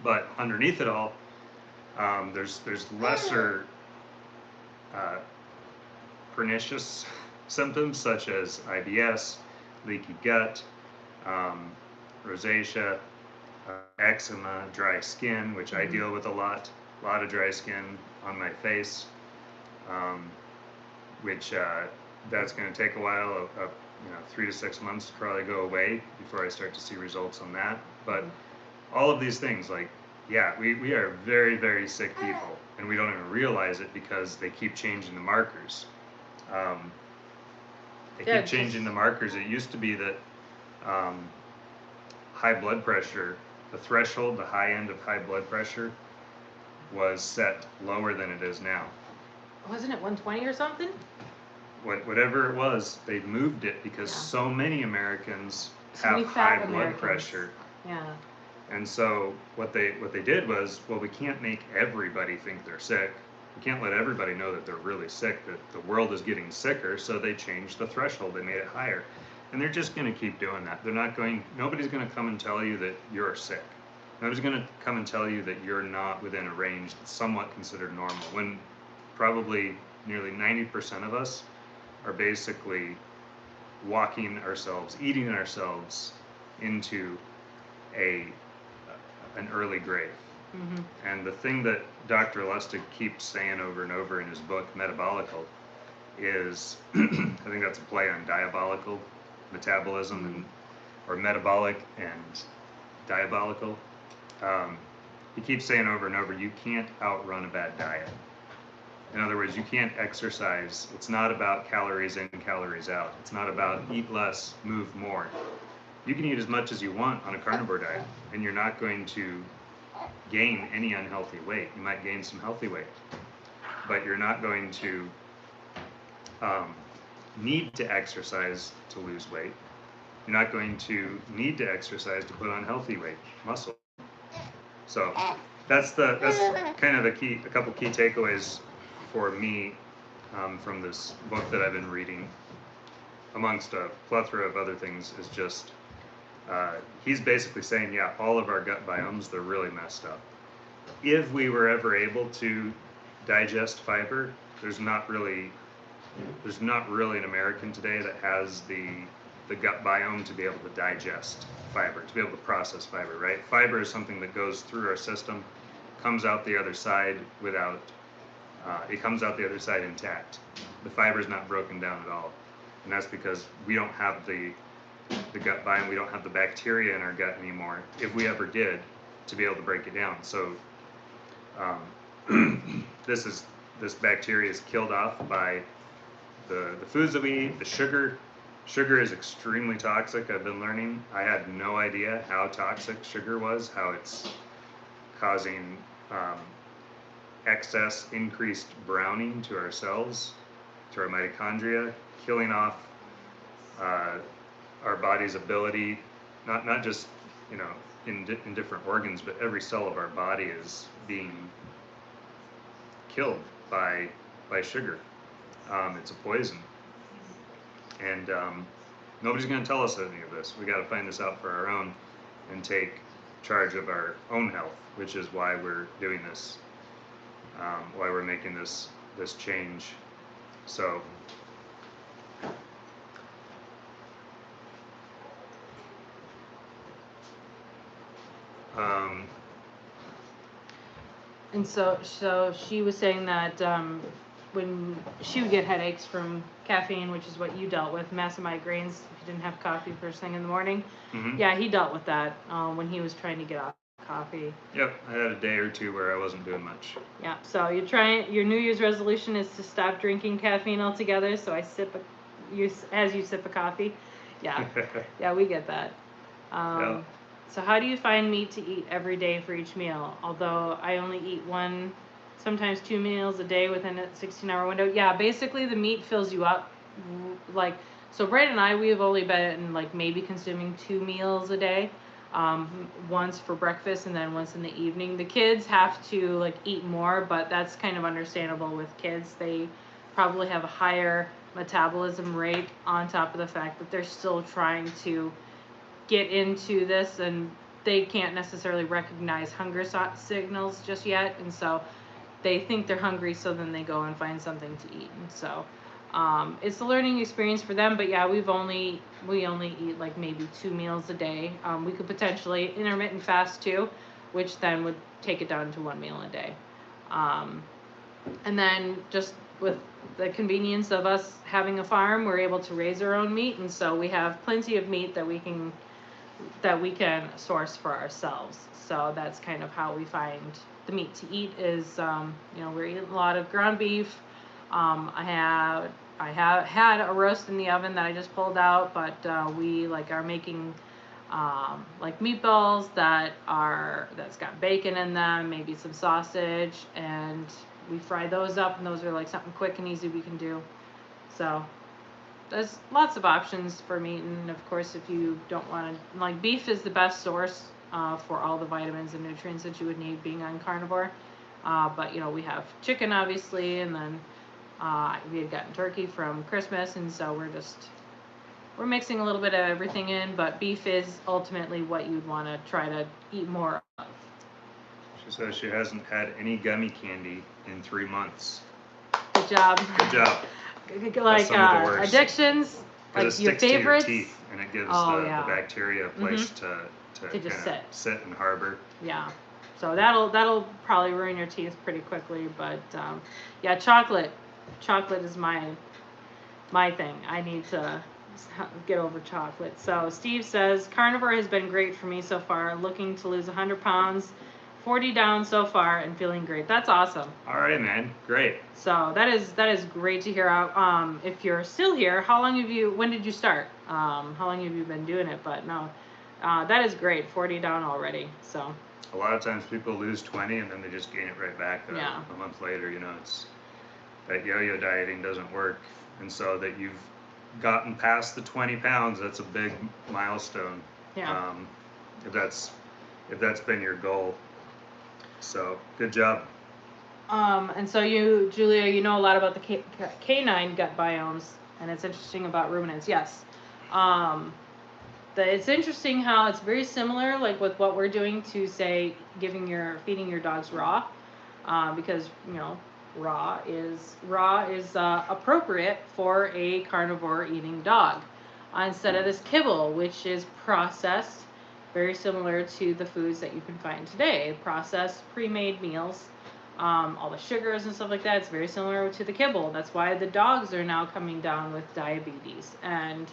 but underneath it all, there's lesser pernicious symptoms such as IBS, leaky gut, rosacea, eczema, dry skin, which I deal with a lot of dry skin on my face, which that's going to take a while, 3 to 6 months to probably go away before I start to see results on that. But all of these things, like, yeah, we are very, very sick people, and we don't even realize it because they keep changing the markers. Keep changing the markers. It used to be that high blood pressure, the threshold, the high end of high blood pressure, was set lower than it is now. Wasn't it 120 or something? Whatever it was, they moved it because so many Americans have high blood pressure. Yeah. And so what they did was, well, we can't make everybody think they're sick. We can't let everybody know that they're really sick, that the world is getting sicker, so they changed the threshold. They made it higher. And they're just going to keep doing that. Nobody's going to come and tell you that you're sick. Nobody's going to come and tell you that you're not within a range that's somewhat considered normal, when probably nearly 90% of us are basically walking ourselves, eating ourselves into an early grave. And the thing that Dr. Lustig keeps saying over and over in his book, Metabolical, is, I think that's a play on diabolical metabolism, or metabolic and diabolical. He keeps saying over and over, you can't outrun a bad diet. In other words, you can't exercise. It's not about calories in, calories out. It's not about eat less, move more. You can eat as much as you want on a carnivore diet, and you're not going to gain any unhealthy weight. You might gain some healthy weight, but you're not going to need to exercise to lose weight. You're not going to need to exercise to put on healthy weight, muscle. So that's kind of a couple key takeaways for me from this book that I've been reading, amongst a plethora of other things. Is just he's basically saying, yeah, all of our gut biomes, they're really messed up. If we were ever able to digest fiber, there's not really an American today that has the gut biome to be able to digest fiber, to be able to process fiber, right? Fiber is something that goes through our system, comes out the other side intact. The fiber is not broken down at all. And that's because we don't have the gut biome, we don't have the bacteria in our gut anymore, if we ever did, to be able to break it down. So this bacteria is killed off by the foods that we eat, the sugar. Sugar is extremely toxic, I've been learning. I had no idea how toxic sugar was, how it's causing excess, increased browning to our cells, to our mitochondria, killing off our body's ability, not just in different organs, but every cell of our body is being killed by sugar. It's a poison. And nobody's going to tell us any of this. We got to find this out for our own and take charge of our own health, which is why we're doing this, why we're making this change. So And so she was saying that when she would get headaches from caffeine, which is what you dealt with, massive migraines if you didn't have coffee first thing in the morning. mm-hmm. Yeah, he dealt with that when he was trying to get off coffee. Yep, I had a day or two where I wasn't doing much. Yeah, so your New Year's resolution is to stop drinking caffeine altogether. So I as you sip a coffee. Yeah, yeah, we get that. Yeah. So how do you find meat to eat every day for each meal? Although I only eat one, sometimes 2 meals a day within a 16-hour window. Yeah, basically the meat fills you up. Like, so Brad and I, we have only been like maybe consuming 2 meals a day. Once for breakfast and then once in the evening. The kids have to like eat more, but that's kind of understandable with kids. They probably have a higher metabolism rate on top of the fact that they're still trying to get into this and they can't necessarily recognize hunger signals just yet, and so they think they're hungry, so then they go and find something to eat. And so it's a learning experience for them, but yeah, we only eat like maybe 2 meals a day. We could potentially intermittent fast too, which then would take it down to 1 meal a day. And then just with the convenience of us having a farm, we're able to raise our own meat, and so we have plenty of meat that we can source for ourselves. So that's kind of how we find the meat to eat is, we're eating a lot of ground beef. I have had a roast in the oven that I just pulled out, but we are making like meatballs that's got bacon in them, maybe some sausage, and we fry those up, and those are like something quick and easy we can do. So there's lots of options for meat, and of course if you don't want to, like, beef is the best source for all the vitamins and nutrients that you would need being on carnivore. But we have chicken obviously, and then we had gotten turkey from Christmas, and so we're mixing a little bit of everything in, but beef is ultimately what you'd want to try to eat more of. She says she hasn't had any gummy candy in 3 months. Good job. Good job. Like addictions, like it your sticks favorites. to your teeth, and it gives the bacteria a place to just sit and harbor. Yeah, so that'll probably ruin your teeth pretty quickly. But yeah, chocolate is my thing. I need to get over chocolate. So Steve says carnivore has been great for me so far. Looking to lose 100 pounds. 40 down so far and feeling great. That's awesome. All right, man. Great. So that is great to hear. If you're still here, when did you start? How long have you been doing it? But no, that is great. 40 down already. So a lot of times people lose 20 and then they just gain it right back a month later. It's that yo-yo dieting doesn't work. And so that you've gotten past the 20 pounds, that's a big milestone. Yeah. If that's been your goal. So, good job. And so you, Julia, you know a lot about the canine gut biomes, and it's interesting about ruminants. Yes. It's interesting how it's very similar, like with what we're doing to say feeding your dogs raw, because raw is appropriate for a carnivore eating dog, instead of this kibble, which is processed. Very similar to the foods that you can find today, processed, pre-made meals, all the sugars and stuff like that. It's very similar to the kibble. That's why the dogs are now coming down with diabetes and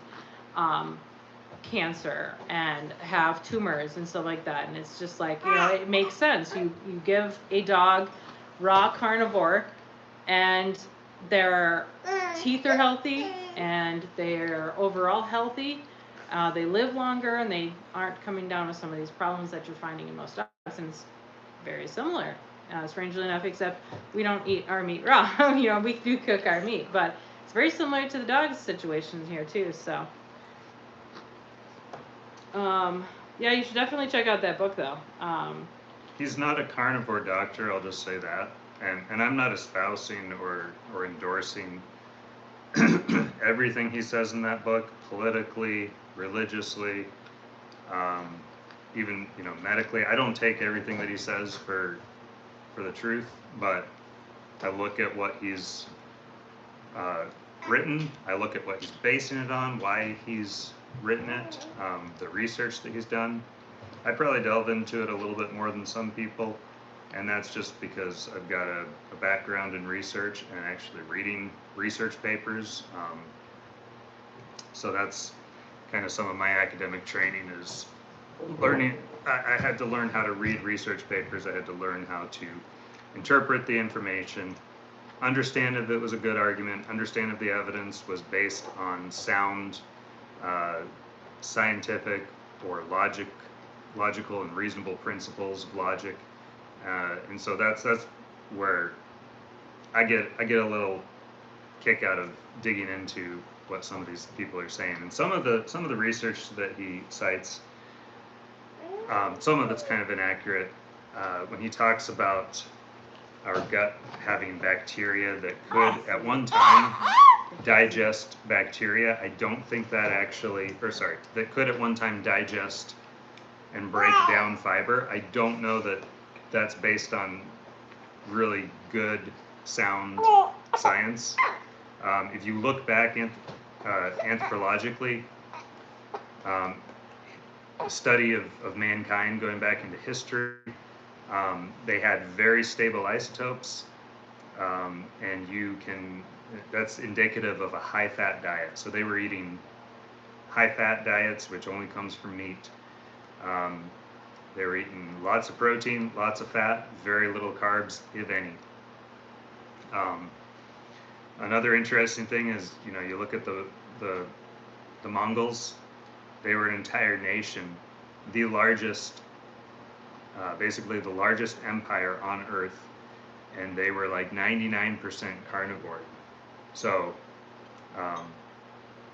cancer and have tumors and stuff like that. And it's just like, it makes sense. You give a dog raw carnivore, and their teeth are healthy and they're overall healthy. They live longer, and they aren't coming down with some of these problems that you're finding in most dogs. And it's very similar, strangely enough, except we don't eat our meat raw. We do cook our meat, but it's very similar to the dog's situation here too. So, yeah, you should definitely check out that book, though. He's not a carnivore doctor, I'll just say that. And I'm not espousing or endorsing everything he says in that book, politically, religiously, even medically. I don't take everything that he says for the truth, but I look at what he's written. I look at what he's basing it on, why he's written it, the research that he's done. I probably delve into it a little bit more than some people, and that's just because I've got a background in research and actually reading research papers. So that's kind of some of my academic training is learning. I had to learn how to read research papers. I had to learn how to interpret the information, understand if it was a good argument, understand if the evidence was based on sound, scientific or logical and reasonable principles of logic, and so that's where I get a little kick out of digging into what some of these people are saying, and some of the research that he cites, some of it's kind of inaccurate. When he talks about our gut having bacteria that could at one time digest bacteria, I don't think that that could at one time digest and break down fiber. I don't know that that's based on really good, sound science. If you look back anthropologically, a study of mankind going back into history, they had very stable isotopes, and that's indicative of a high-fat diet. So they were eating high-fat diets, which only comes from meat. They were eating lots of protein, lots of fat, very little carbs, if any. Another interesting thing is, you look at the Mongols. They were an entire nation, the largest, basically the largest empire on Earth, and they were like 99% carnivore. So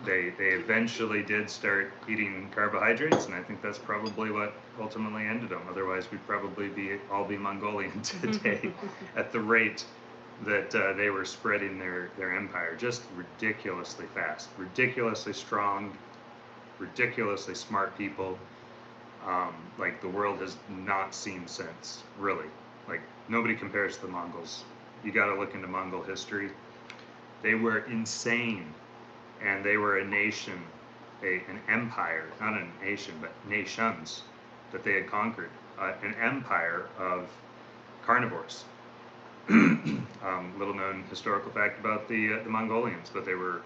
they eventually did start eating carbohydrates, and I think that's probably what ultimately ended them. Otherwise, we'd probably all be Mongolian today at the rate that they were spreading their empire. Just ridiculously fast, ridiculously strong, ridiculously smart people. Like the world has not seen since, really. Like nobody compares to the Mongols. You got to look into Mongol history. They were insane, and they were a nation, an empire, not a nation, but nations that they had conquered. An empire of carnivores. Little known historical fact about the Mongolians, but they were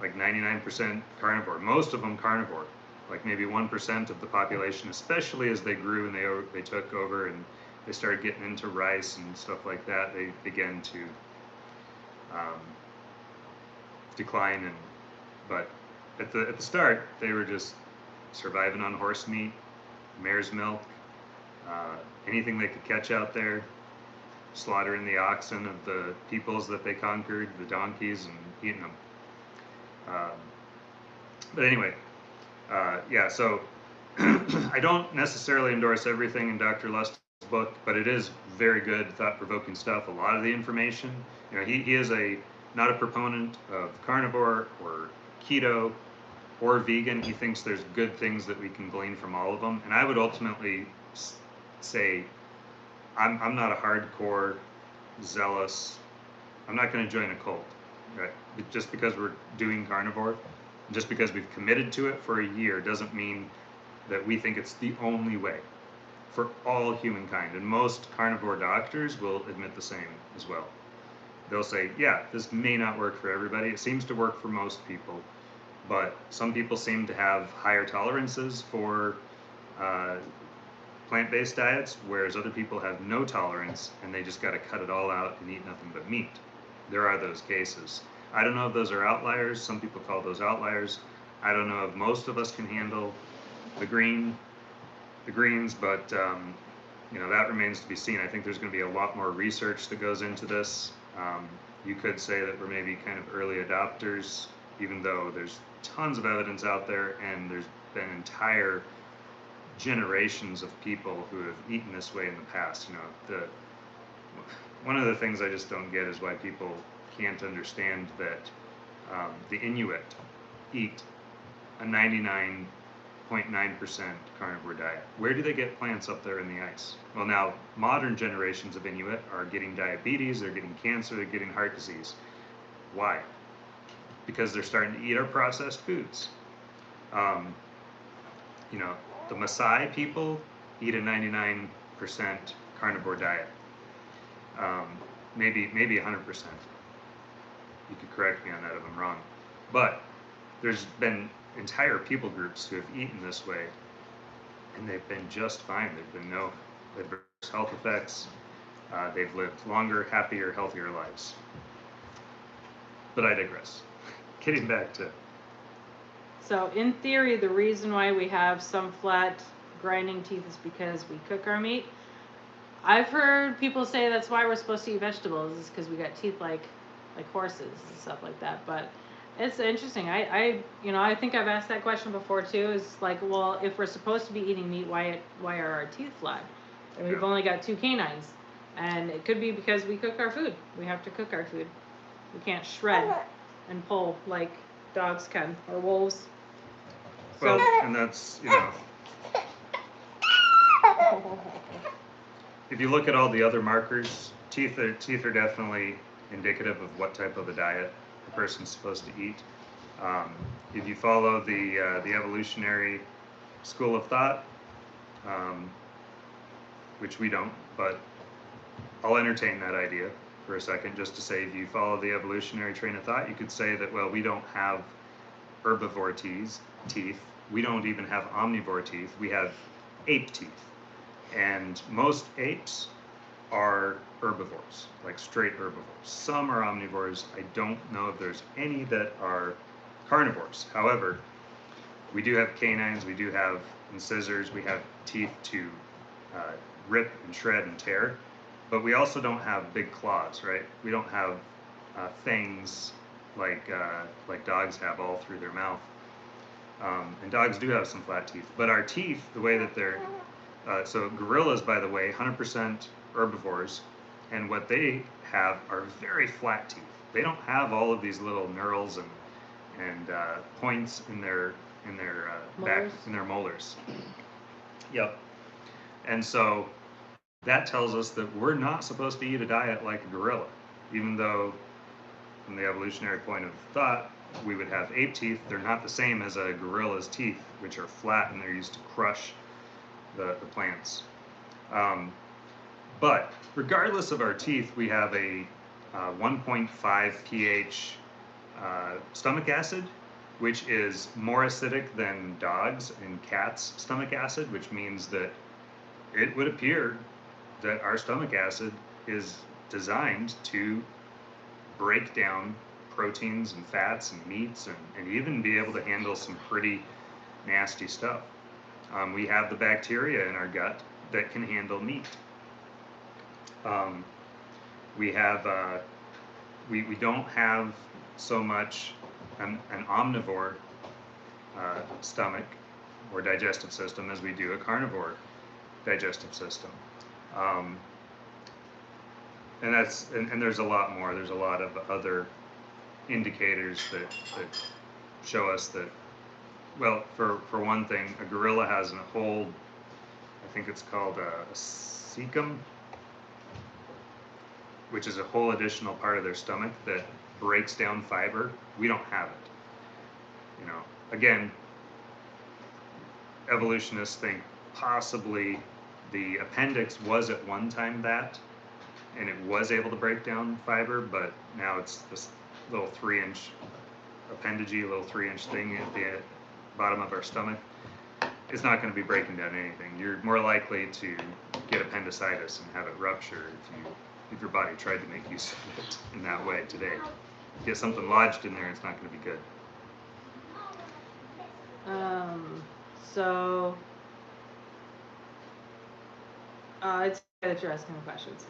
like 99% carnivore. Most of them carnivore, like maybe 1% of the population, especially as they grew and they took over and they started getting into rice and stuff like that. They began to decline, but at the start they were just surviving on horse meat, mare's milk, anything they could catch out there, slaughtering the oxen of the peoples that they conquered, the donkeys, and eating them. But anyway, yeah, so I don't necessarily endorse everything in Dr. Lust's book, but it is very good, thought-provoking stuff. A lot of the information, he is not a proponent of carnivore or keto or vegan. He thinks there's good things that we can glean from all of them, and I would ultimately say I'm not a hardcore, zealous. I'm not going to join a cult, right? Just because we're doing carnivore, just because we've committed to it for a year, doesn't mean that we think it's the only way for all humankind. And most carnivore doctors will admit the same as well. They'll say, yeah, this may not work for everybody. It seems to work for most people, but some people seem to have higher tolerances for plant-based diets, whereas other people have no tolerance and they just got to cut it all out and eat nothing but meat. There are those cases. I don't know if those are outliers. Some people call those outliers. I don't know if most of us can handle the greens, but that remains to be seen. I think there's going to be a lot more research that goes into this. You could say that we're maybe kind of early adopters, even though there's tons of evidence out there, and there's been entire generations of people who have eaten this way in the past. One of the things I just don't get is why people can't understand that The Inuit eat a 99.9% carnivore diet. Where do they get plants up there in the ice? Well, now modern generations of Inuit are getting diabetes, they're getting cancer, they're getting heart disease. Why? Because they're starting to eat our processed foods. You know, the Maasai people eat a 99% carnivore diet. Maybe 100%. You could correct me on that if I'm wrong. But there's been entire people groups who have eaten this way, and they've been just fine. There've been no adverse health effects. They've lived longer, happier, healthier lives. But I digress. Getting back to... So in theory, the reason why we have some flat grinding teeth is because we cook our meat. I've heard people say that's why we're supposed to eat vegetables, is because we got teeth like horses and stuff like that. But it's interesting. I think I've asked that question before too. Is like, well, if we're supposed to be eating meat, why are our teeth flat? And we've only got 2 canines, and it could be because we cook our food. We have to cook our food. We can't shred and pull like dogs can or wolves. Well, and that's, you know, if you look at all the other markers, teeth are definitely indicative of what type of a diet a person's supposed to eat. If you follow the evolutionary school of thought, which we don't, but I'll entertain that idea for a second, just to say, if you follow the evolutionary train of thought, you could say that, well, we don't have herbivore teeth. We don't even have omnivore teeth. We have ape teeth. And most apes are herbivores, like straight herbivores. Some are omnivores. I don't know if there's any that are carnivores. However, we do have canines, we do have incisors, we have teeth to rip and shred and tear, but we also don't have big claws, right? We don't have fangs like dogs have all through their mouth. And dogs do have some flat teeth, but our teeth, the way that they're, so gorillas, by the way, 100% herbivores, and what they have are very flat teeth. They don't have all of these little knurls and points in their back, in their molars. Yep. And so that tells us that we're not supposed to eat a diet like a gorilla, even though from the evolutionary point of thought, we would have ape teeth. They're not the same as a gorilla's teeth, which are flat and they're used to crush the plants. But regardless of our teeth, we have a 1.5 pH stomach acid, which is more acidic than dogs' and cats' stomach acid, which means that it would appear that our stomach acid is designed to break down proteins and fats and meats and even be able to handle some pretty nasty stuff. We have the bacteria in our gut that can handle meat. We have we don't have so much an omnivore stomach or digestive system as we do a carnivore digestive system. And that's and there's a lot more. There's a lot of other indicators that show us that, well, for one thing, a gorilla has a whole, I think it's called a cecum, which is a whole additional part of their stomach that breaks down fiber. We don't have it. You know, again, evolutionists think possibly the appendix was at one time that, and it was able to break down fiber, but now it's this little 3-inch appendage-y, little 3-inch thing at the bottom of our stomach. It's not going to be breaking down anything. You're more likely to get appendicitis and have it rupture if your body tried to make use of it in that way today. Get something lodged in there, it's not going to be good. It's good that you're asking the questions.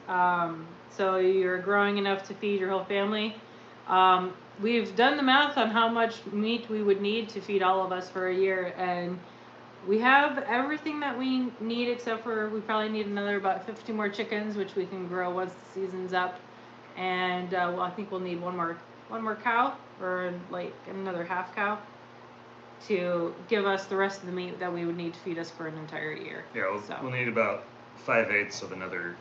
So you're growing enough to feed your whole family. We've done the math on how much meat we would need to feed all of us for a year, and we have everything that we need except for we probably need another about 50 more chickens, which we can grow once the season's up. And well, I think we'll need one more one more cow, or like another half cow, to give us the rest of the meat that we would need to feed us for an entire year. Yeah, we'll need about 5/8 of another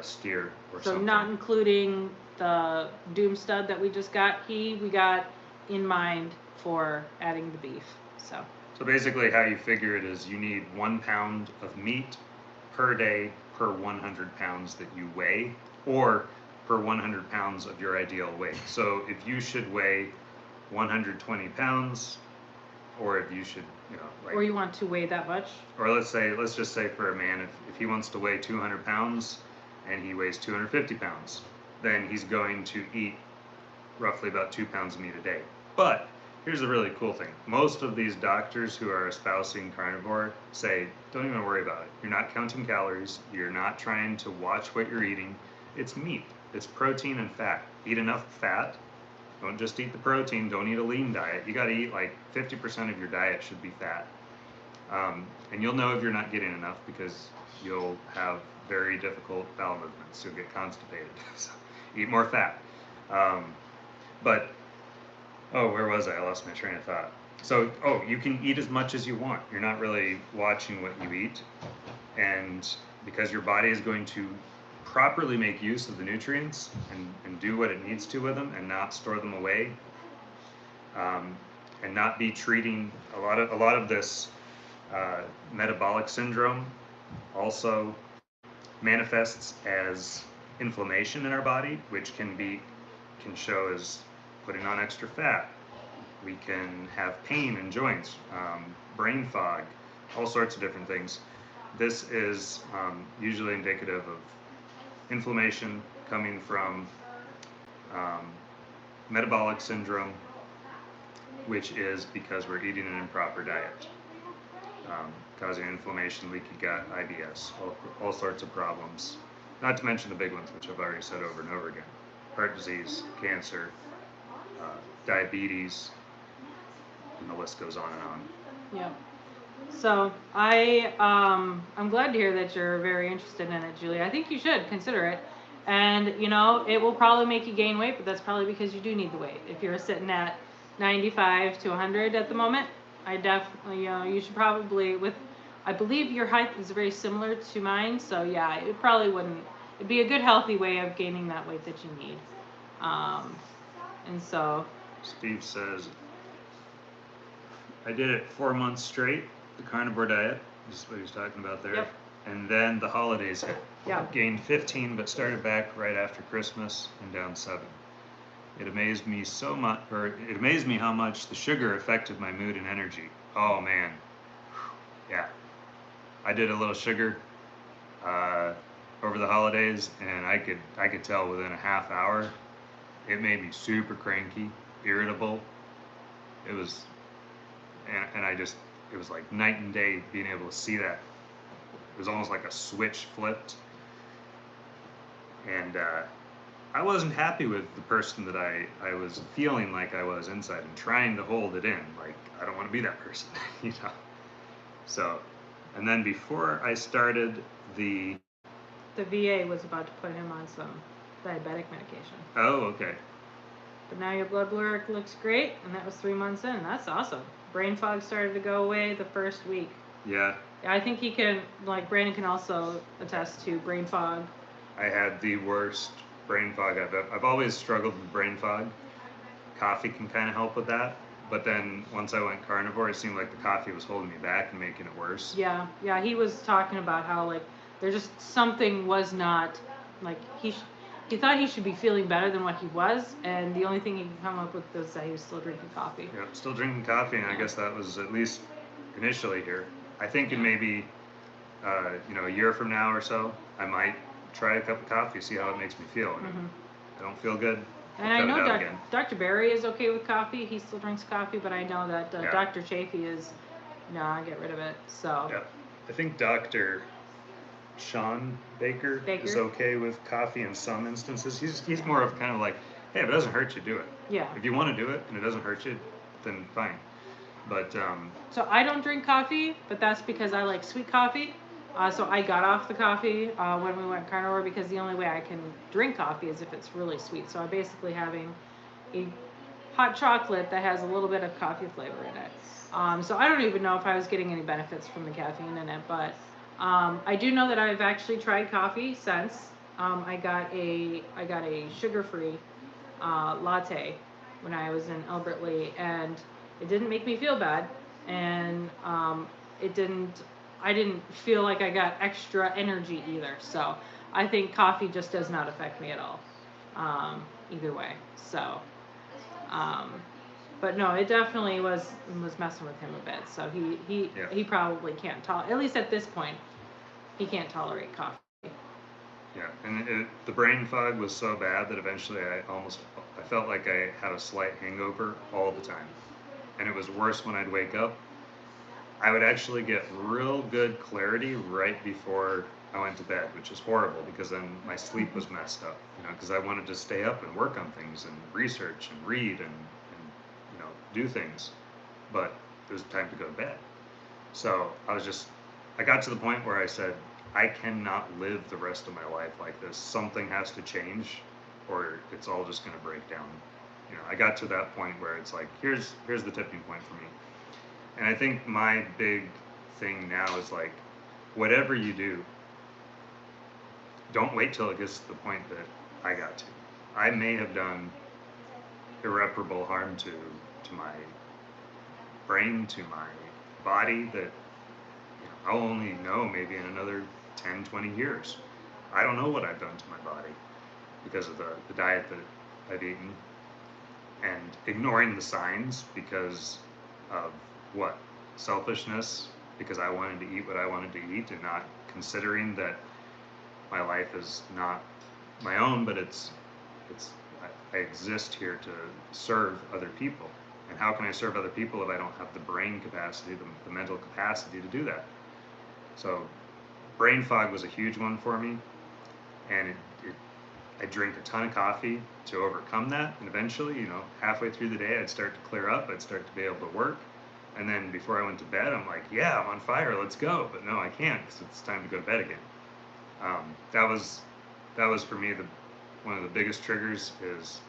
steer or So something. not including the doom stud that we just got. We got in mind for adding the beef. So basically, how you figure it is you need 1 pound of meat per day per 100 pounds that you weigh, or per 100 pounds of your ideal weight. So if you should weigh 120 pounds, or if you should, like, or you want to weigh that much, or let's just say for a man, if he wants to weigh 200 pounds and he weighs 250 pounds, then he's going to eat roughly about 2 pounds of meat a day. But here's the really cool thing. Most of these doctors who are espousing carnivore say, don't even worry about it. You're not counting calories. You're not trying to watch what you're eating. It's meat. It's protein and fat. Eat enough fat. Don't just eat the protein. Don't eat a lean diet. You got to eat like 50% of your diet should be fat. And you'll know if you're not getting enough because you'll have very difficult bowel movements. You'll get constipated. So eat more fat. Where was I? I lost my train of thought. So, you can eat as much as you want. You're not really watching what you eat. And because your body is going to properly make use of the nutrients and do what it needs to with them and not store them away, and not be treating a lot of this metabolic syndrome also manifests as inflammation in our body, which can show as putting on extra fat. We can have pain in joints, brain fog, all sorts of different things. This is usually indicative of inflammation coming from metabolic syndrome, which is because we're eating an improper diet, causing inflammation, leaky gut, IBS, all sorts of problems. Not to mention the big ones, which I've already said over and over again: heart disease, cancer, diabetes, and the list goes on and on. Yeah. So I'm glad to hear that you're very interested in it, Julie. I think you should consider it. And it will probably make you gain weight, but that's probably because you do need the weight. If you're sitting at 95 to 100 at the moment, I definitely, you should probably, I believe your height is very similar to mine, so yeah, it probably wouldn't, it'd be a good healthy way of gaining that weight that you need. And so Steve says, I did it 4 months straight, the carnivore diet, this is what he's talking about there. Yep. And then the holidays hit. Yep. Gained 15, but started back right after Christmas and down 7. It amazed me how much the sugar affected my mood and energy. Oh man, yeah. I did a little sugar over the holidays, and I could tell within a half hour, it made me super cranky, irritable. It was, and it was like night and day being able to see that. It was almost like a switch flipped, and I wasn't happy with the person that I was feeling like I was inside and trying to hold it in. Like, I don't want to be that person, So, and then before I started the VA was about to put him on some diabetic medication. Oh, okay. But now your blood work looks great, and that was 3 months in. That's awesome. Brain fog started to go away the first week. Yeah. I think he can, like Brandon can also attest to brain fog. I had the worst brain fog I've always struggled with brain fog. Coffee can kind of help with that, but then once I went carnivore, it seemed like the coffee was holding me back and making it worse. Yeah, he was talking about how like there just something was not like he thought he should be feeling better than what he was, and the only thing he could come up with was that he was still drinking coffee. Yeah, still drinking coffee, and I guess that was at least initially here. I think in maybe a year from now or so, I might try a cup of coffee, see how it makes me feel. And if I don't feel good, and I know Dr. Barry is okay with coffee. He still drinks coffee, but I know that Dr. Chafee is, nah, get rid of it. So. Yeah, I think Dr. Sean Baker is okay with coffee in some instances. He's more of kind of like, hey, if it doesn't hurt you, do it. Yeah. If you want to do it and it doesn't hurt you, then fine. But so I don't drink coffee, but that's because I like sweet coffee. So I got off the coffee when we went carnivore because the only way I can drink coffee is if it's really sweet. So I'm basically having a hot chocolate that has a little bit of coffee flavor in it. So I don't even know if I was getting any benefits from the caffeine in it, but I do know that I've actually tried coffee since. I got a sugar-free latte when I was in Albert Lee, and it didn't make me feel bad, and it didn't. I didn't feel like I got extra energy either. So I think coffee just does not affect me at all, either way. So, um, but no, it definitely was messing with him a bit. So Yeah. he probably can't tolerate. At least at this point, he can't tolerate coffee. Yeah, and the brain fog was so bad that eventually I felt like I had a slight hangover all the time. And it was worse when I'd wake up. I would actually get real good clarity right before I went to bed, which is horrible because then my sleep was messed up, because I wanted to stay up and work on things and research and read and do things. But it was time to go to bed. So I got to the point where I said, I cannot live the rest of my life like this. Something has to change, or it's all just going to break down. I got to that point where it's like, here's the tipping point for me. And I think my big thing now is like, whatever you do, don't wait till it gets to the point that I got to. I may have done irreparable harm to my brain, to my body that I'll only know maybe in another 10, 20 years. I don't know what I've done to my body because of the diet that I've eaten and ignoring the signs because of what? Selfishness, because I wanted to eat what I wanted to eat and not considering that my life is not my own, but I exist here to serve other people. And how can I serve other people if I don't have the brain capacity, the mental capacity to do that? So brain fog was a huge one for me, and I drink a ton of coffee to overcome that, and eventually, halfway through the day, I'd start to clear up, I'd start to be able to work, and then before I went to bed, I'm like, yeah, I'm on fire, let's go, but no, I can't, because it's time to go to bed again. That was for me, one of the biggest triggers is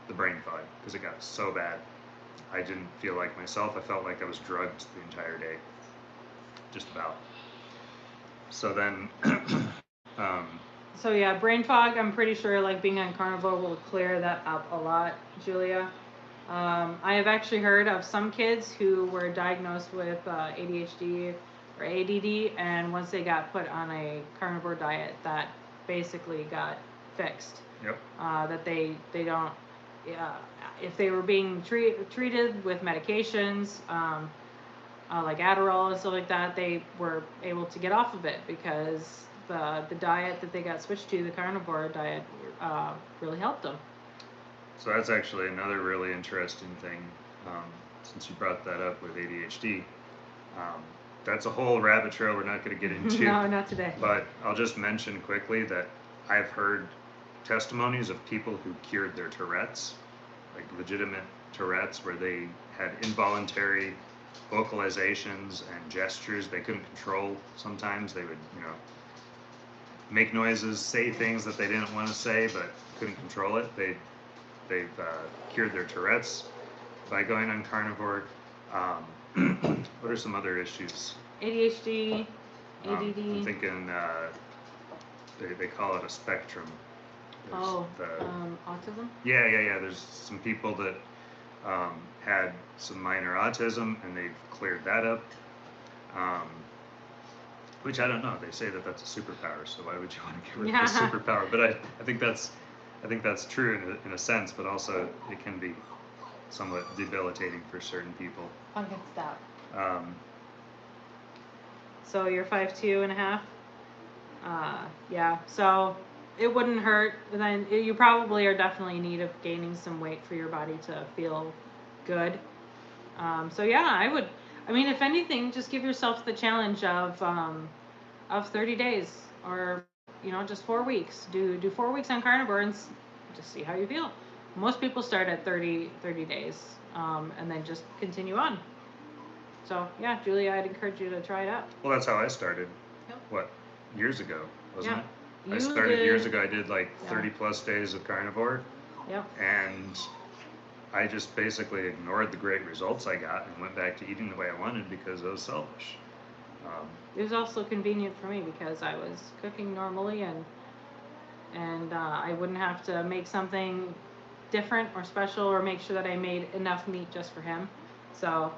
the brain fog, because it got so bad. I didn't feel like myself, I felt like I was drugged the entire day, just about. So then, So yeah, brain fog. I'm pretty sure like being on carnivore will clear that up a lot, Julia. I have actually heard of some kids who were diagnosed with ADHD or ADD, and once they got put on a carnivore diet, that basically got fixed. Yep. That they don't. If they were being treated with medications, like Adderall and stuff like that, they were able to get off of it because the diet that they got switched to, the carnivore diet, really helped them. So that's actually another really interesting thing, since you brought that up with ADHD. That's a whole rabbit trail we're not going to get into. No, not today. But I'll just mention quickly that I've heard testimonies of people who cured their Tourette's, like legitimate Tourette's, where they had involuntary vocalizations and gestures they couldn't control. Sometimes they would, make noises, say things that they didn't want to say but couldn't control it. They've cured their Tourette's by going on carnivore. What are some other issues? ADHD, ADD. I'm thinking they call it a spectrum. There's autism? Yeah. There's some people that had some minor autism and they've cleared that up. Which I don't know. They say that that's a superpower, so why would you want to get rid of a superpower? But I think that's true in a sense, but also it can be somewhat debilitating for certain people. Pumpkin, stop. Um, So you're 5'2.5"? Yeah. So it wouldn't hurt. Then you probably are definitely in need of gaining some weight for your body to feel good. So yeah, I mean, if anything, just give yourself the challenge of 30 days, or just 4 weeks. Do 4 weeks on carnivore and just see how you feel. Most people start at 30 days, and then just continue on. So yeah, Julia, I'd encourage you to try it out. well, that's how I started. Yep. what, years ago, wasn't Yeah. it? I You started years did. ago. I did like Yeah. 30 plus days of carnivore, Yep. and I just basically ignored the great results I got and went back to eating the way I wanted because I was selfish. It was also convenient for me because I was cooking normally, and I wouldn't have to make something different or special or make sure that I made enough meat just for him. So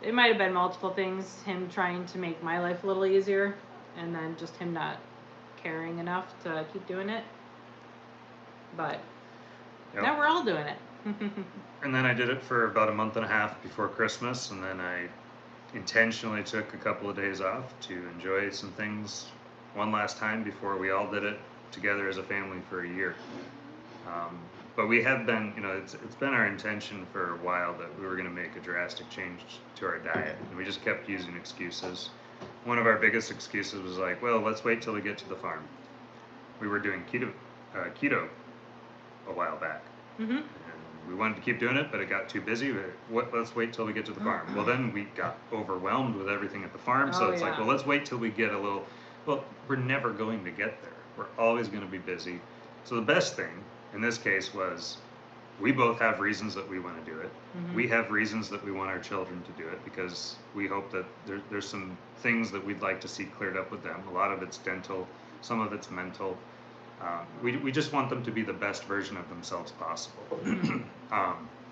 it might have been multiple things, him trying to make my life a little easier, and then just him not caring enough to keep doing it. But Yep. now we're all doing it. And then I did it for about a month and a half before Christmas, and then I intentionally took a couple of days off to enjoy some things one last time before we all did it together as a family for a year. But we have been, it's been our intention for a while that we were going to make a drastic change to our diet, and we just kept using excuses. One of our biggest excuses was like, well, let's wait till we get to the farm. We were doing keto a while back. Mm-hmm. And we wanted to keep doing it, but it got too busy. Let's wait till we get to the farm. Well, then we got overwhelmed with everything at the farm, so it's like, well, let's wait till we get a little. Well, we're never going to get there. We're always going to be busy. So the best thing in this case was we both have reasons that we want to do it. Mm-hmm. We have reasons that we want our children to do it because we hope that there's some things that we'd like to see cleared up with them. A lot of it's dental, some of it's mental. We just want them to be the best version of themselves possible.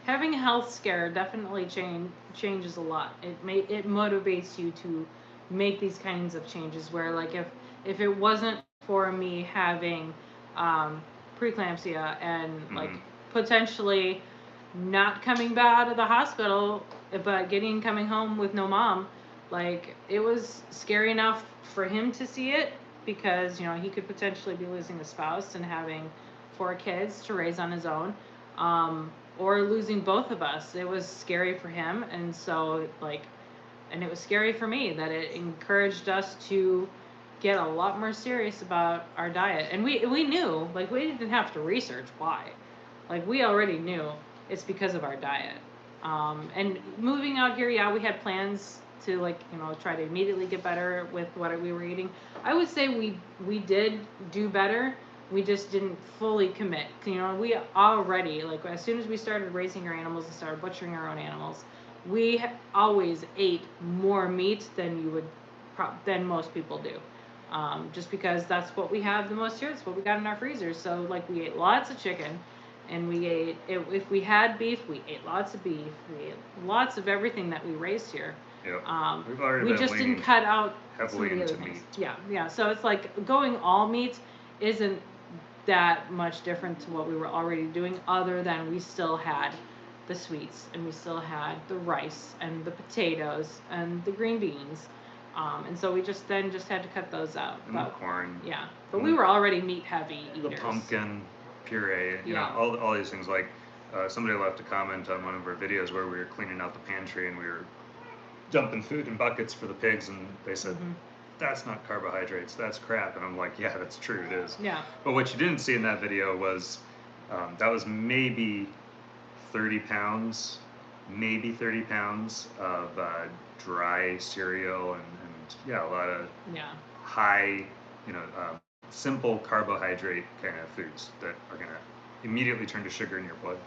Having a health scare definitely changes a lot. It motivates you to make these kinds of changes. Where like if it wasn't for me having preeclampsia and like potentially not coming back out of the hospital, but coming home with no mom, like it was scary enough for him to see it because he could potentially be losing a spouse and having 4 kids to raise on his own, or losing both of us. It was scary for him, and so and it was scary for me that it encouraged us to get a lot more serious about our diet. And we knew, like, we didn't have to research why. Like, we already knew it's because of our diet. And moving out here, yeah, we had plans to try to immediately get better with what we were eating. I would say we did do better. We just didn't fully commit. We already, like, as soon as we started raising our animals and started butchering our own animals, we always ate more meat than than most people do. Just because that's what we have the most here. It's what we got in our freezers. So like we ate lots of chicken, and we ate if we had beef, we ate lots of beef. We ate lots of everything that we raised here. Yep. We've already we been just didn't cut out heavily some of the into other things. meat. Yeah. So it's like going all meat isn't that much different to what we were already doing, other than we still had the sweets, and we still had the rice and the potatoes and the green beans. And so we just had to cut those out. And the corn. Yeah. But we were already meat heavy eaters. The pumpkin puree, all these things. Like somebody left a comment on one of our videos where we were cleaning out the pantry and we were dumping food in buckets for the pigs, and they said, that's not carbohydrates, that's crap. And I'm like, yeah, that's true, it is. Yeah. But what you didn't see in that video was that was maybe 30 pounds of dry cereal and a lot of high, simple carbohydrate kind of foods that are going to immediately turn to sugar in your blood,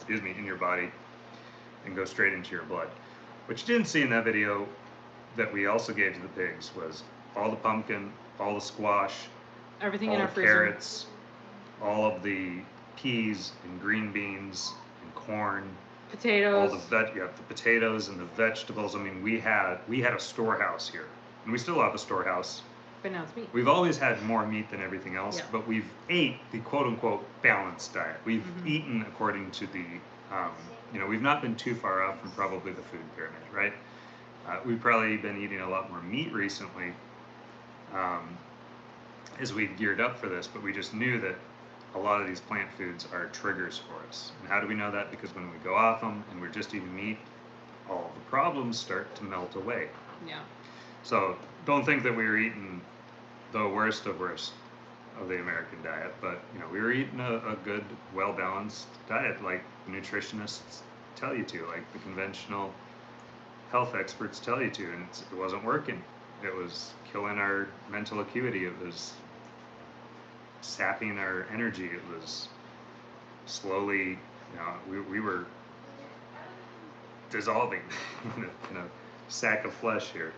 in your body, and go straight into your blood. What you didn't see in that video that we also gave to the pigs was all the pumpkin, all the squash, everything all in our the freezer, carrots, all of the peas and green beans and corn, potatoes, all the potatoes and the vegetables. I mean, we had a storehouse here, and we still have a storehouse. But now it's meat. We've always had more meat than everything else, but we've ate the quote-unquote balanced diet. We've eaten according to the, we've not been too far off from probably the food pyramid, right? We've probably been eating a lot more meat recently as we geared up for this, but we just knew that a lot of these plant foods are triggers for us. And how do we know that? Because when we go off them and we're just eating meat, all the problems start to melt away. Yeah. So don't think that we were eating the worst of the American diet, but we were eating a good, well-balanced diet like nutritionists tell you to, like the conventional health experts tell you to, and it wasn't working. It was killing our mental acuity. It was sapping our energy. It was slowly, we were dissolving in a sack of flesh here,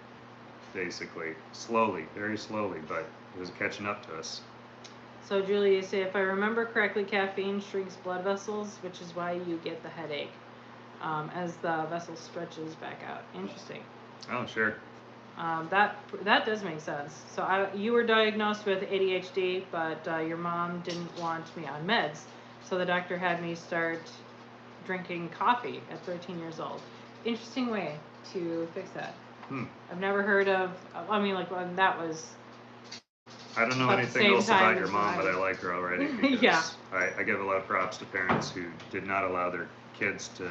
basically. Slowly, very slowly, but it was catching up to us. So, Julie, you say, if I remember correctly, caffeine shrinks blood vessels, which is why you get the headache as the vessel stretches back out. Interesting. Oh, sure. That does make sense. So you were diagnosed with ADHD, but your mom didn't want me on meds, so the doctor had me start drinking coffee at 13 years old. Interesting way to fix that. I've never heard of. I mean, like when that was. I don't know anything else about your mom, but I like her already because yeah. I give a lot of props to parents who did not allow their kids to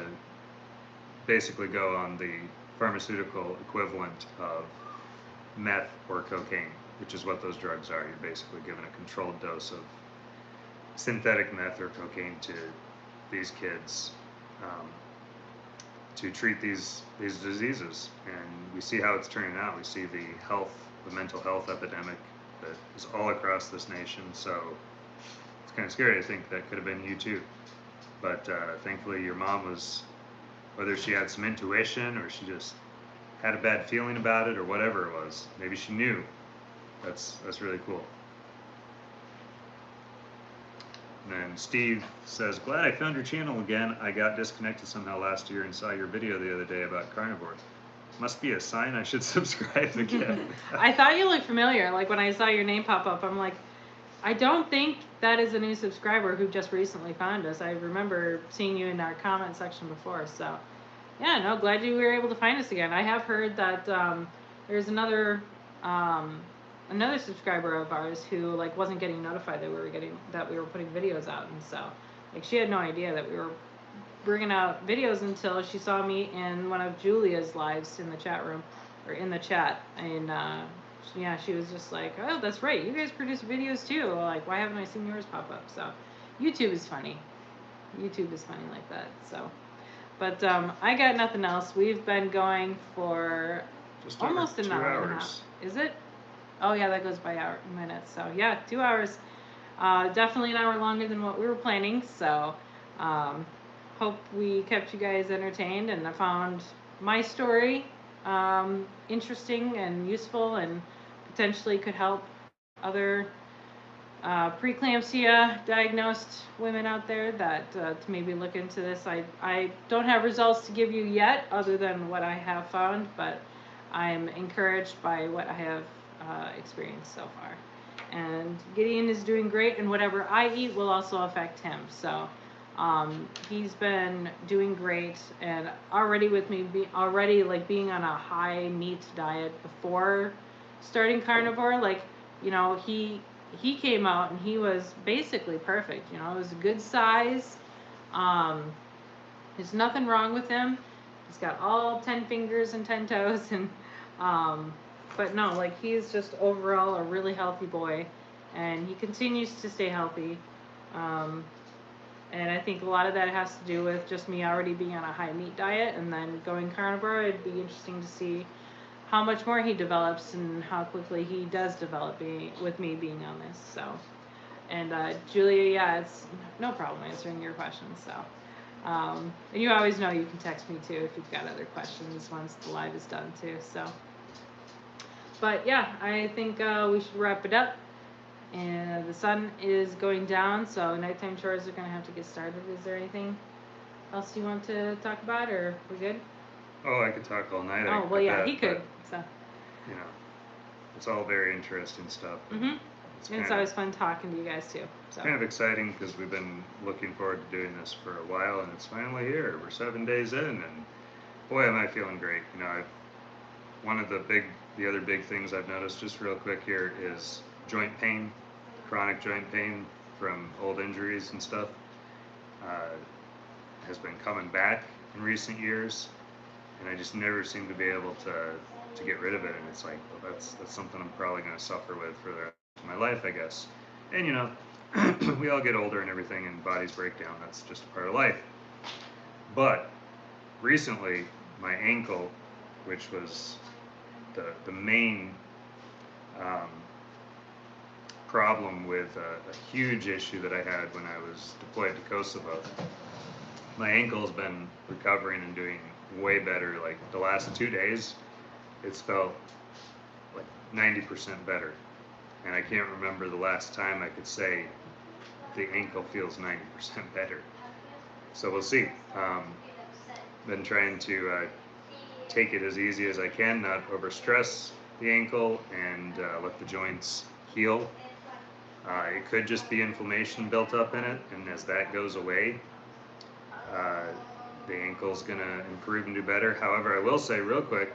basically go on the pharmaceutical equivalent of meth or cocaine, which is what those drugs are. You're basically given a controlled dose of synthetic meth or cocaine to these kids to treat these diseases. And we see how it's turning out. We see the mental health epidemic that is all across this nation. So it's kind of scary to think that could have been you too. But thankfully your mom was, whether she had some intuition or she just had a bad feeling about it or whatever it was, maybe she knew. That's really cool. And then Steve says, glad I found your channel again. I got disconnected somehow last year and saw your video the other day about carnivores. Must be a sign I should subscribe again. I thought you looked familiar. Like when I saw your name pop up, I'm like, I don't think that is a new subscriber who just recently found us. I remember seeing you in our comment section before. So, yeah, no, glad you were able to find us again. I have heard that there's another subscriber of ours who like wasn't getting notified that we were putting videos out, and so like she had no idea that we were bringing out videos until she saw me in one of Julia's lives in the chat room or in the chat, and yeah, she was just like, oh, that's right, you guys produce videos too, like why haven't I seen yours pop up? So YouTube is funny like that. So but I got nothing else. We've been going for just almost an 2 hour hours. and a half. Is it? Oh yeah, that goes by minutes. So yeah, 2 hours. Definitely an hour longer than what we were planning. So hope we kept you guys entertained, and I found my story interesting and useful, and potentially could help other preeclampsia diagnosed women out there that to maybe look into this. I don't have results to give you yet other than what I have found, but I'm encouraged by what I have experienced so far. And Gideon is doing great, and whatever I eat will also affect him. So he's been doing great, and already with me being on a high meat diet before starting carnivore, like, you know, he came out and he was basically perfect. You know, it was a good size. There's nothing wrong with him. He's got all 10 fingers and 10 toes, and but no, like he's just overall a really healthy boy, and he continues to stay healthy. And I think a lot of that has to do with just me already being on a high meat diet and then going carnivore. It'd be interesting to see how much more he develops and how quickly he does develop with me being on this. So, and Julia, yeah, it's no problem answering your questions. So, and you always know you can text me too if you've got other questions once the live is done too. So, but yeah, I think we should wrap it up. And the sun is going down, so nighttime chores are going to have to get started. Is there anything else you want to talk about, or we good? Oh, I could talk all night. Oh, well, yeah, he could. So, you know, it's all very interesting stuff. Mm-hmm. It's always fun talking to you guys too. So. Kind of exciting because we've been looking forward to doing this for a while, and it's finally here. We're 7 days in, and boy, am I feeling great. You know, one of the other big things I've noticed, just real quick here, is joint pain, chronic joint pain from old injuries and stuff, has been coming back in recent years, and I just never seem to be able to get rid of it. And it's like, well, that's something I'm probably going to suffer with for the rest of my life, I guess. And you know, we all get older and everything, and bodies break down. That's just a part of life. But recently, my ankle, which was the main problem with a huge issue that I had when I was deployed to Kosovo. My ankle's been recovering and doing way better. Like the last 2 days, it's felt like 90% better. And I can't remember the last time I could say the ankle feels 90% better. So we'll see. Been trying to take it as easy as I can, not overstress the ankle, and let the joints heal. It could just be inflammation built up in it, and as that goes away, the ankle's gonna improve and do better. However, I will say real quick,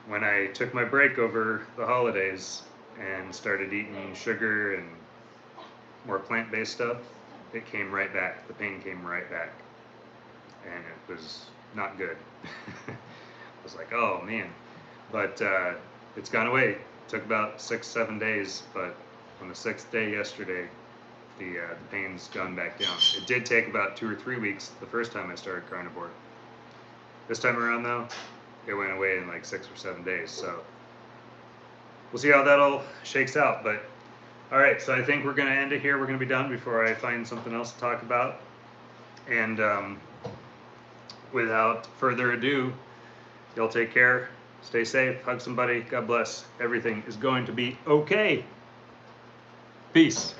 when I took my break over the holidays and started eating sugar and more plant-based stuff, it came right back. The pain came right back, and it was not good. I was like, oh man, but it's gone away. It took about 6-7 days, but on the 6th day yesterday, the pain's gone back down. It did take about 2 or 3 weeks the first time I started carnivore. This time around though, it went away in like 6 or 7 days, so we'll see how that all shakes out. But all right, so I think we're gonna end it here. We're gonna be done before I find something else to talk about. And without further ado, y'all take care, stay safe, hug somebody, God bless. Everything is going to be okay. Peace.